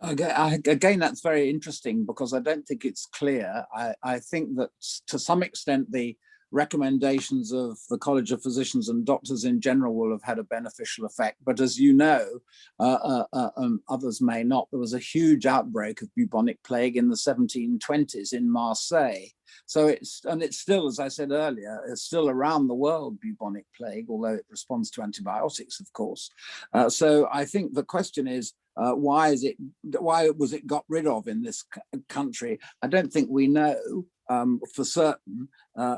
B: Again, that's very interesting because I don't think it's clear. I think that to some extent the recommendations of the College of Physicians and Doctors in general will have had a beneficial effect. But as you know, others may not, there was a huge outbreak of bubonic plague in the 1720s in Marseille. So it's still, as I said earlier, it's still around the world, bubonic plague, although it responds to antibiotics, of course. So I think the question is, why was it got rid of in this country? I don't think we know. for certain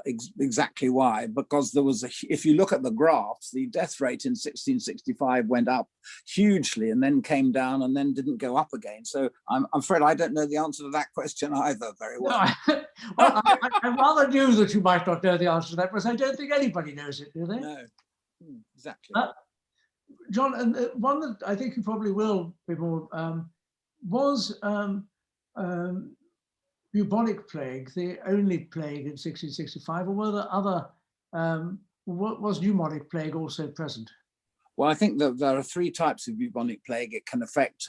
B: exactly why, because there was if you look at the graphs, the death rate in 1665 went up hugely and then came down and then didn't go up again. So I'm afraid I don't know the answer to that question either very well.
A: No, well, I rather knew that you might not know the answer to that, because I don't think anybody knows it, do they?
B: No, exactly.
A: John, and one that I think you probably will be more, was bubonic plague the only plague in 1665, or were there other, was pneumonic plague also present?
B: Well, I think that there are three types of bubonic plague. It can affect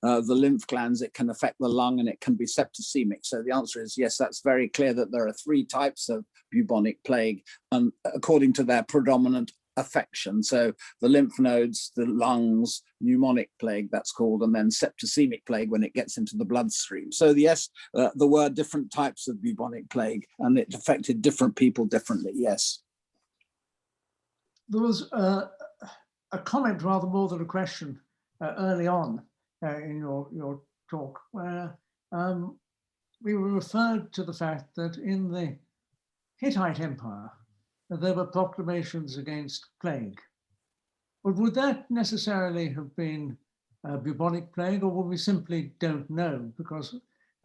B: the lymph glands, it can affect the lung, and it can be septicemic. So the answer is yes, that's very clear that there are three types of bubonic plague, and according to their predominant affection. So the lymph nodes, the lungs, pneumonic plague, that's called, and then septicemic plague when it gets into the bloodstream. So yes, there were different types of bubonic plague, and it affected different people differently, yes.
A: There was a comment rather more than a question early on in your talk, where we were referred to the fact that in the Hittite Empire, there were proclamations against plague. But would that necessarily have been bubonic plague, or would we simply don't know? Because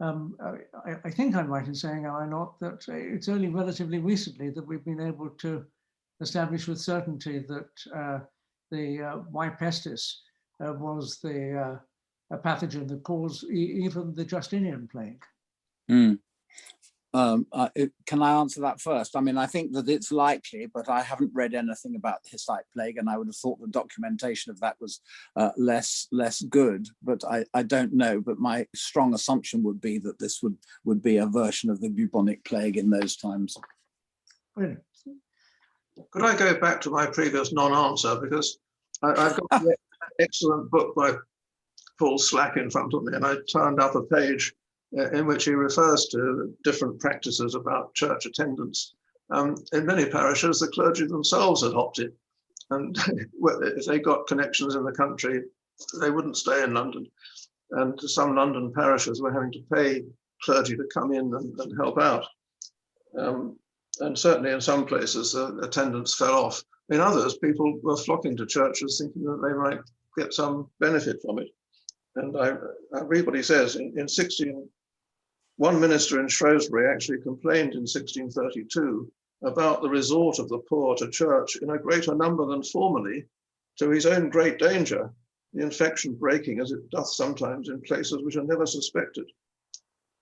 A: I think I'm right in saying, am I not, that it's only relatively recently that we've been able to establish with certainty that the Y. pestis was the a pathogen that caused even the Justinian plague.
B: Mm. Can I answer that first? I mean, I think that it's likely, but I haven't read anything about the Hittite plague, and I would have thought the documentation of that was less good, but I don't know. But my strong assumption would be that this would be a version of the bubonic plague in those times.
A: Really?
C: Could I go back to my previous non-answer, because I've got an excellent book by Paul Slack in front of me, and I turned up a page in which he refers to different practices about church attendance. In many parishes, the clergy themselves had opted, and if they got connections in the country, they wouldn't stay in London. And some London parishes were having to pay clergy to come in and help out. And certainly in some places, attendance fell off. In others, people were flocking to churches thinking that they might get some benefit from it. And I read what he says. One minister in Shrewsbury actually complained in 1632 about the resort of the poor to church in a greater number than formerly, to his own great danger, the infection breaking as it doth sometimes in places which are never suspected.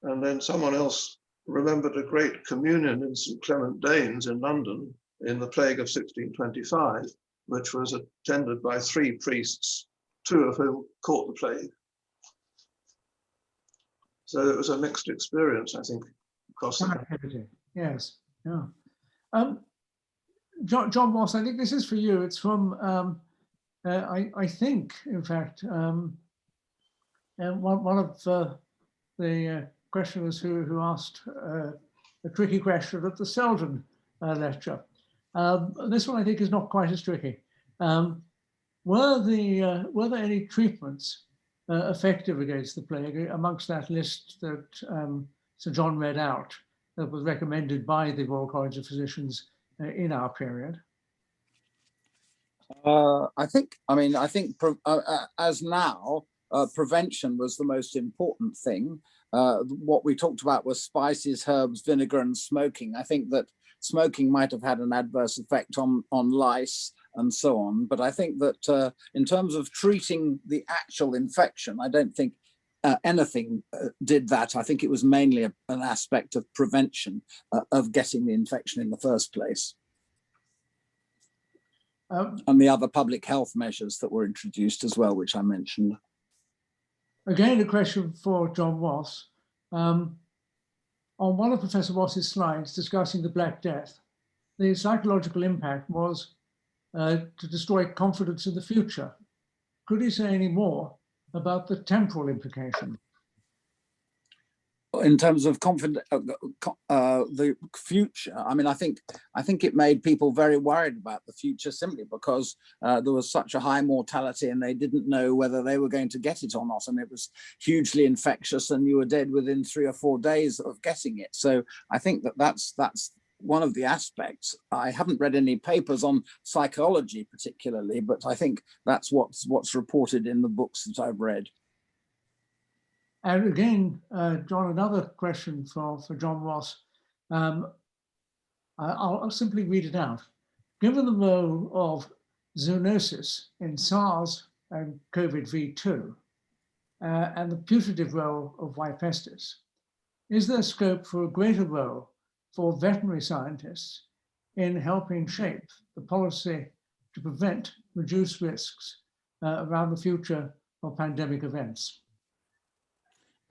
C: And then someone else remembered a great communion in St. Clement Danes in London in the plague of 1625, which was attended by 3 priests, 2 of whom caught the plague. So it was a mixed experience, I think, across the country.
A: Yes, yeah. John Moss, I think this is for you. It's from, I think, in fact, one of the questioners who asked a tricky question at the Selden lecture. This one, I think, is not quite as tricky. Were there any treatments effective against the plague amongst that list that Sir John read out that was recommended by the Royal College of Physicians in our period?
B: I think as now, prevention was the most important thing. What we talked about was spices, herbs, vinegar, and smoking. I think that smoking might have had an adverse effect on lice and so on. But I think that in terms of treating the actual infection, I don't think anything did that. I think it was mainly an aspect of prevention of getting the infection in the first place. And the other public health measures that were introduced as well, which I mentioned.
A: Again, a question for John Ross. On one of Professor Ross's slides discussing the Black Death, the psychological impact was to destroy confidence in the future. Could he say any more about the temporal implication?
B: In terms of the future, I mean, I think it made people very worried about the future simply because there was such a high mortality and they didn't know whether they were going to get it or not, and it was hugely infectious and you were dead within 3 or 4 days of getting it. So I think that's one of the aspects. I haven't read any papers on psychology particularly, but I think that's what's reported in the books that I've read.
A: And again, John, another question for John Ross. I'll simply read it out. Given the role of zoonosis in SARS and COVID-V2 and the putative role of Y. pestis, is there scope for a greater role for veterinary scientists in helping shape the policy to prevent, reduce risks around the future of pandemic events?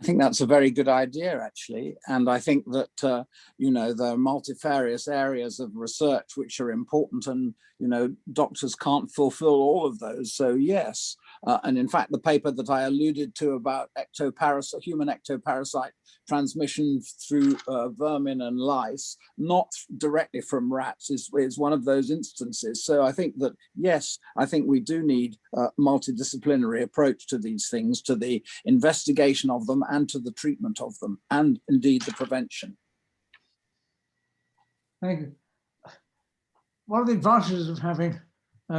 B: I think that's a very good idea, actually. And I think that, you know, there are multifarious areas of research which are important and, you know, doctors can't fulfill all of those. So yes, and in fact, the paper that I alluded to about human ectoparasite transmission through vermin and lice, not directly from rats, is one of those instances. So I think that, yes, I think we do need a multidisciplinary approach to these things, to the investigation of them and to the treatment of them, and indeed the prevention.
A: Thank you. One of the advantages of having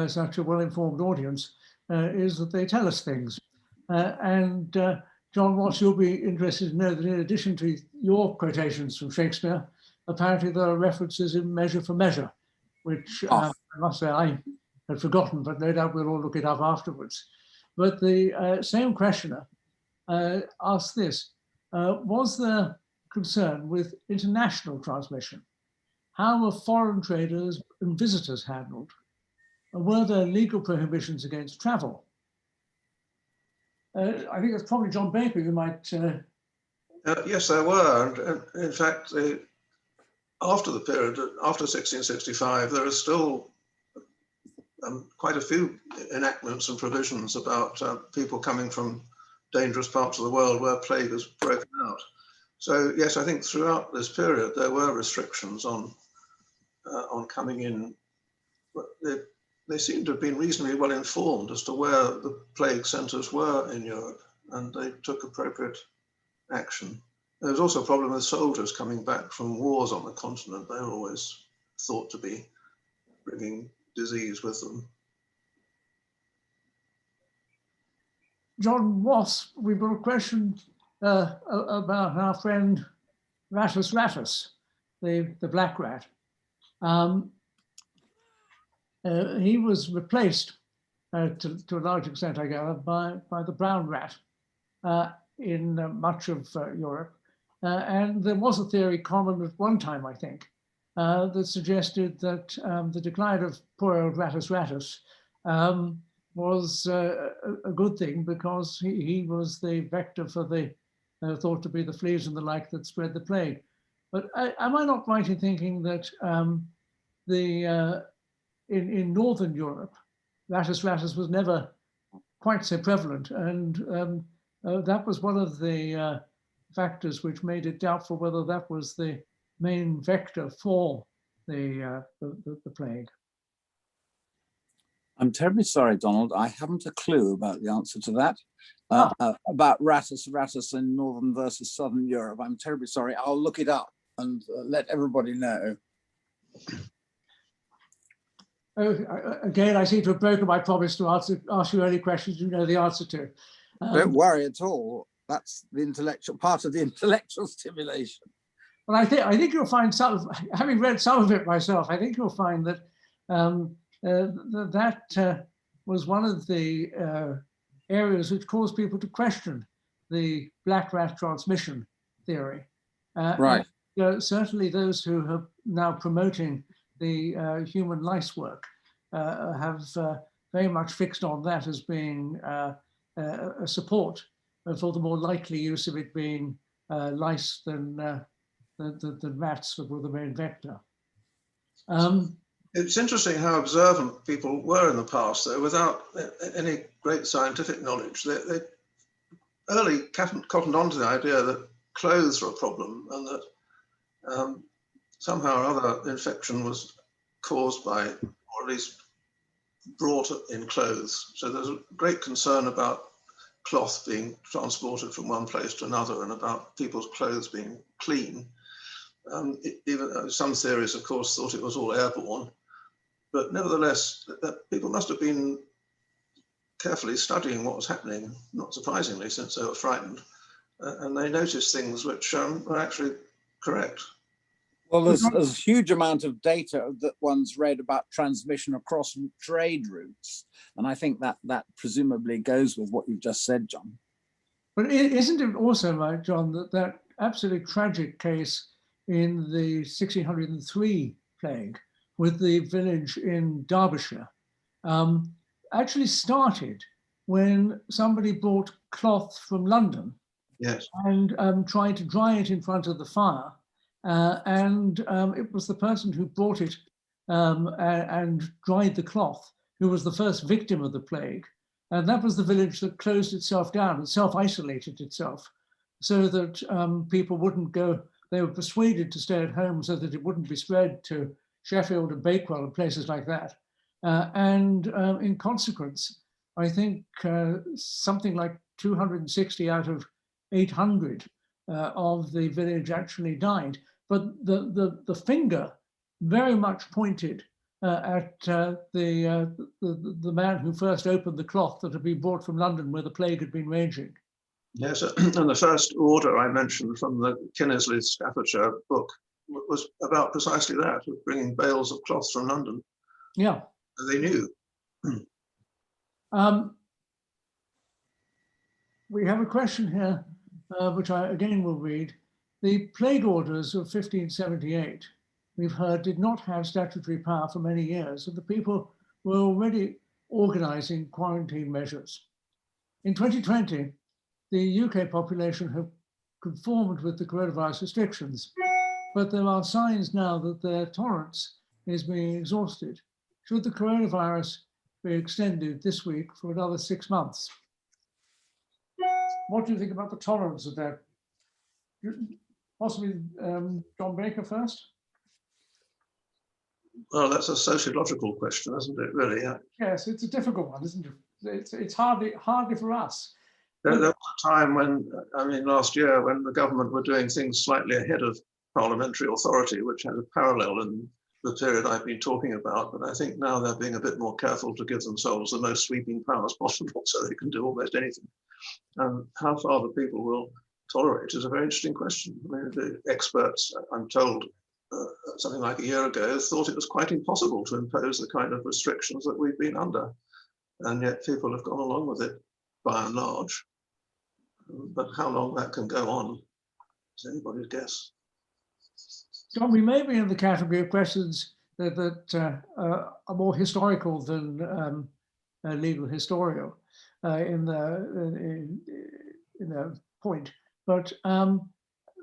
A: such a well-informed audience is that they tell us things. John Ross, you'll be interested to know that in addition to your quotations from Shakespeare, apparently there are references in Measure for Measure, which I must say I had forgotten, but no doubt we'll all look it up afterwards. But the same questioner asked this: was there concern with international transmission? How were foreign traders and visitors handled? And were there legal prohibitions against travel? I think it's probably John Baker who might.
C: Yes, there were. And in fact, after the period, after 1665, there are still quite a few enactments and provisions about people coming from dangerous parts of the world where plague has broken out. So yes, I think throughout this period there were restrictions on coming in. They seem to have been reasonably well informed as to where the plague centres were in Europe, and they took appropriate action. There was also a problem with soldiers coming back from wars on the continent. They were always thought to be bringing disease with them.
A: John Ross, we've got a question about our friend Rattus rattus, the black rat. He was replaced to a large extent, I gather, by the brown rat in much of Europe. And there was a theory common at one time, I think, that suggested that the decline of poor old Rattus rattus was a good thing because he was the vector for the thought to be the fleas and the like that spread the plague. But am I not right in thinking that in Northern Europe, Rattus rattus was never quite so prevalent, and that was one of the factors which made it doubtful whether that was the main vector for the plague?
B: I'm terribly sorry, Donald. I haven't a clue about the answer to that. About Rattus rattus in Northern versus Southern Europe. I'm terribly sorry. I'll look it up and let everybody know.
A: Again, I seem to have broken my promise to ask you any questions you know the answer to.
B: Don't worry at all. That's the intellectual part of the intellectual stimulation.
A: Well, I think you'll find having read some of it myself, I think you'll find that that was one of the areas which caused people to question the black rat transmission theory.
B: Right.
A: And, certainly those who are now promoting the human lice work have very much fixed on that as being a support for the more likely use of it being lice than rats that were the main vector.
C: It's interesting how observant people were in the past, though, without any great scientific knowledge. They early cottoned on to the idea that clothes were a problem, and that somehow or other infection was caused by, or at least brought in clothes. So there's a great concern about cloth being transported from one place to another and about people's clothes being clean. Even some theories, of course, thought it was all airborne, but nevertheless, people must have been carefully studying what was happening, not surprisingly, since they were frightened, and they noticed things which were actually correct.
B: Well, there's a huge amount of data that one's read about transmission across trade routes. And I think that presumably goes with what you've just said, John.
A: But isn't it also right, John, that absolutely tragic case in the 1603 plague with the village in Derbyshire actually started when somebody brought cloth from London,
C: yes,
A: and tried to dry it in front of the fire. It was the person who brought it and dried the cloth who was the first victim of the plague. And that was the village that closed itself down and self-isolated itself so that people wouldn't go. They were persuaded to stay at home so that it wouldn't be spread to Sheffield and Bakewell and places like that. In consequence, I think something like 260 out of 800 of the village actually died. But the finger very much pointed at the man who first opened the cloth that had been brought from London where the plague had been raging.
C: yes, and the first order I mentioned from the Kinnersley Staffordshire book was about precisely that, of bringing bales of cloth from London.
A: Yeah.
C: They knew.
A: We have a question here, which I again will read. The plague orders of 1578, we've heard, did not have statutory power for many years, and the people were already organizing quarantine measures. In 2020, the UK population have conformed with the coronavirus restrictions, but there are signs now that their tolerance is being exhausted. Should the coronavirus be extended this week for another 6 months? What do you think about the tolerance of that? Possibly John Baker first?
C: Well, that's a sociological question, isn't it, really?
A: Yes, it's a difficult one, isn't it? It's hardly for us.
C: There was a time when, I mean, last year, when the government were doing things slightly ahead of parliamentary authority, which had a parallel in the period I've been talking about. But I think now they're being a bit more careful to give themselves the most sweeping powers possible so they can do almost anything. And how far the people will tolerate is a very interesting question. I mean, the experts, I'm told, something like a year ago, thought it was quite impossible to impose the kind of restrictions that we've been under. And yet people have gone along with it by and large. But how long that can go on is anybody's guess.
A: John, we may be in the category of questions that are more historical than legal historical in the point. But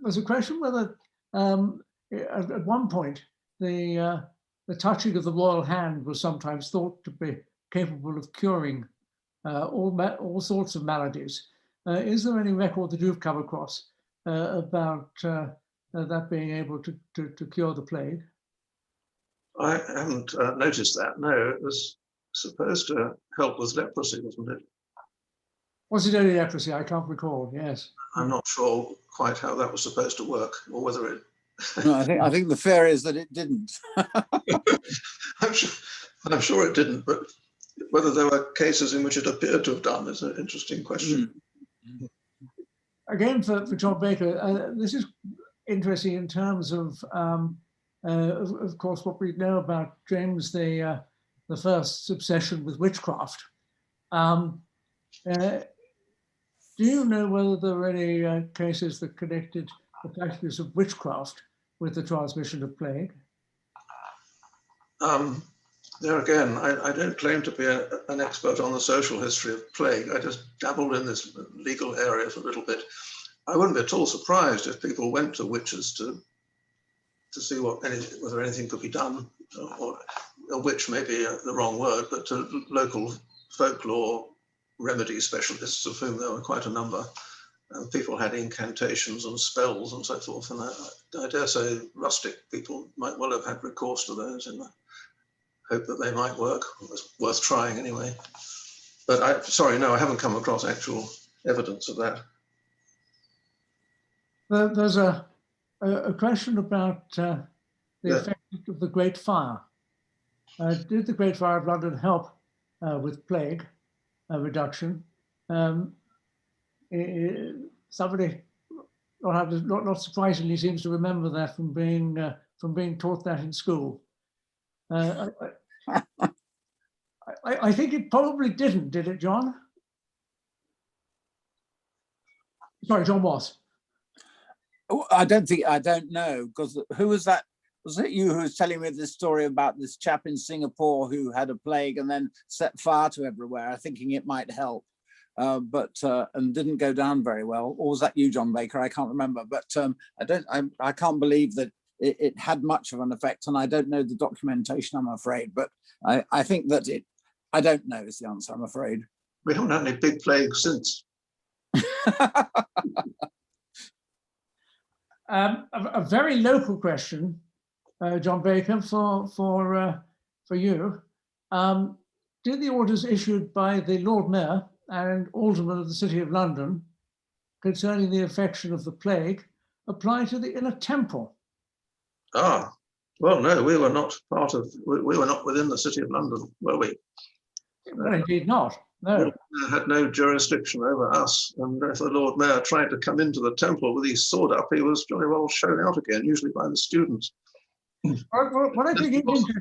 A: there's a question whether at one point the touching of the royal hand was sometimes thought to be capable of curing all sorts of maladies. Is there any record that you've come across about that being able to cure the plague?
C: I haven't noticed that. No, it was supposed to help with leprosy, wasn't it?
A: Was it only leprosy? I can't recall. Yes.
C: I'm not sure quite how that was supposed to work, or whether it.
B: No, I think the fear is that it didn't.
C: I'm sure it didn't, but whether there were cases in which it appeared to have done is an interesting question.
A: Again, for John Baker, this is interesting in terms of course, what we know about James the First's obsession with witchcraft. Do you know whether there were any cases that connected the practice of witchcraft with the transmission of plague?
C: There again, I don't claim to be an expert on the social history of plague. I just dabbled in this legal area for a little bit. I wouldn't be at all surprised if people went to witches to see whether anything could be done, or a witch may be the wrong word, but to local folklore remedy specialists, of whom there were quite a number, and people had incantations and spells and so forth. And I dare say rustic people might well have had recourse to those in the hope that they might work. It was worth trying anyway. But sorry, no, I haven't come across actual evidence of that.
A: There's a question about the effect of the Great Fire. Did the Great Fire of London help with plague reduction? Somebody, not surprisingly, seems to remember that from being taught that in school. I think it probably didn't, did it, John? Sorry, John Moss.
B: Oh, I don't know, because who was that? Was it you who was telling me this story about this chap in Singapore who had a plague and then set fire to everywhere, thinking it might help, and didn't go down very well? Or was that you, John Baker? I can't remember. But I can't believe that it had much of an effect, and I don't know the documentation, I'm afraid. But I think that I don't know is the answer, I'm afraid.
C: We haven't had any big plagues since.
A: A very local question, John Baker, for you. Did the orders issued by the Lord Mayor and Alderman of the City of London concerning the affection of the plague apply to the Inner Temple?
C: Ah, well, no, we were not we were not within the City of London, were we?
A: Well, indeed not. No.
C: Lord Mayor had no jurisdiction over us, and if the Lord Mayor tried to come into the temple with his sword up, he was jolly well shown out again, usually by the students.
A: What I think is interesting,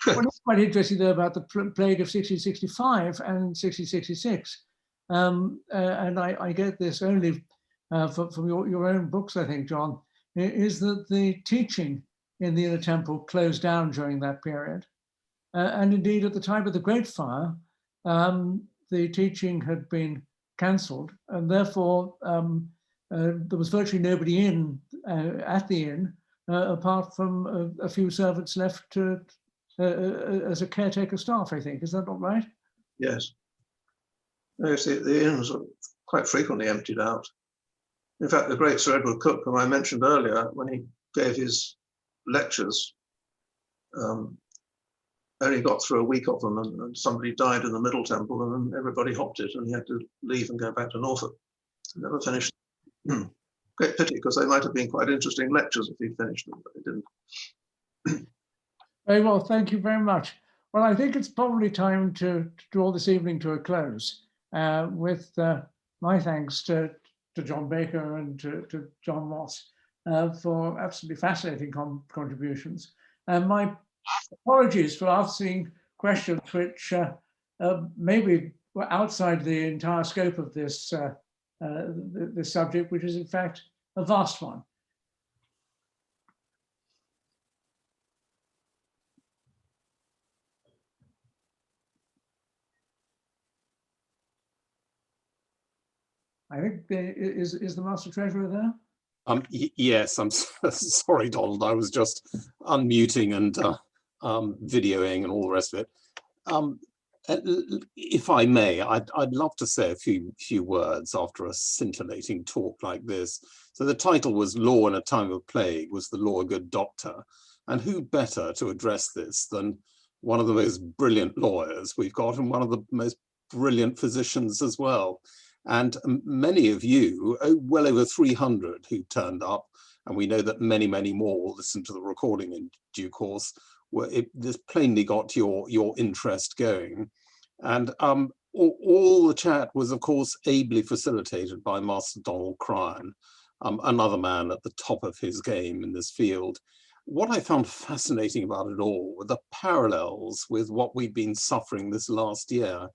A: what is quite interesting though about the plague of 1665 and 1666, and I get this only from your own books, I think, John, is that the teaching in the Inner Temple closed down during that period. And indeed, at the time of the Great Fire, the teaching had been cancelled, and therefore there was virtually nobody in at the inn, apart from a few servants left as a caretaker staff, I think. Is that not right?
C: Yes. Yes, the inns are quite frequently emptied out. In fact, the great Sir Edward Coke, whom I mentioned earlier, when he gave his lectures, only got through a week of them, and somebody died in the Middle Temple, and then everybody hopped it, and he had to leave and go back to Norfolk. Never finished. Great pity, because they might have been quite interesting lectures if he'd finished them, but he didn't.
A: Very well, thank you very much. Well, I think it's probably time to draw this evening to a close with my thanks to John Baker and to John Moss for absolutely fascinating contributions. And my apologies for asking questions which maybe were outside the entire scope of this this subject, which is in fact a vast one. I think is the Master Treasurer there?
D: Yes, I'm sorry, Donald. I was just unmuting and videoing and all the rest of it. If I may, I'd love to say a few words after a scintillating talk like this. So the title was "Law in a Time of Plague." Was the law a good doctor? And who better to address this than one of the most brilliant lawyers we've got, and one of the most brilliant physicians as well. And many of you, well over 300 who turned up, and we know that many, many more will listen to the recording in due course. This plainly got your interest going. And all the chat was, of course, ably facilitated by Master Donald Cryan, another man at the top of his game in this field. What I found fascinating about it all were the parallels with what we've been suffering this last year.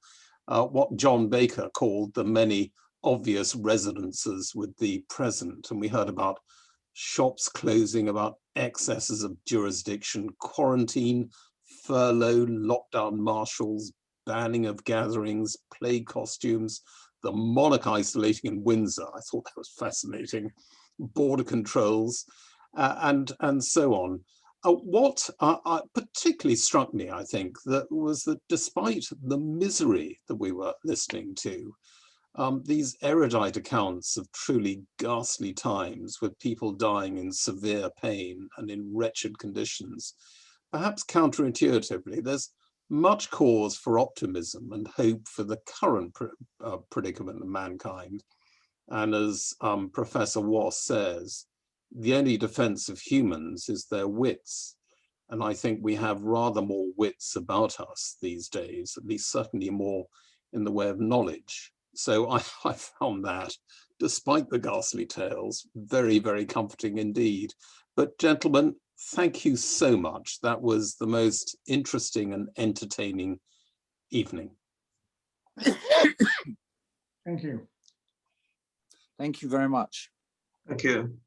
D: What John Baker called the many obvious resonances with the present. And we heard about shops closing, about excesses of jurisdiction, quarantine, furlough, lockdown marshals, banning of gatherings, plague costumes, the monarch isolating in Windsor. I thought that was fascinating. Border controls, and so on. What particularly struck me, I think, was that despite the misery that we were listening to, these erudite accounts of truly ghastly times with people dying in severe pain and in wretched conditions, perhaps counterintuitively, there's much cause for optimism and hope for the current predicament of mankind. And as Professor Wass says, the only defense of humans is their wits. And I think we have rather more wits about us these days, at least certainly more in the way of knowledge. So I found that, despite the ghastly tales, very, very comforting indeed. But gentlemen, thank you so much. That was the most interesting and entertaining evening.
A: Thank you.
B: Thank you very much.
C: Thank you.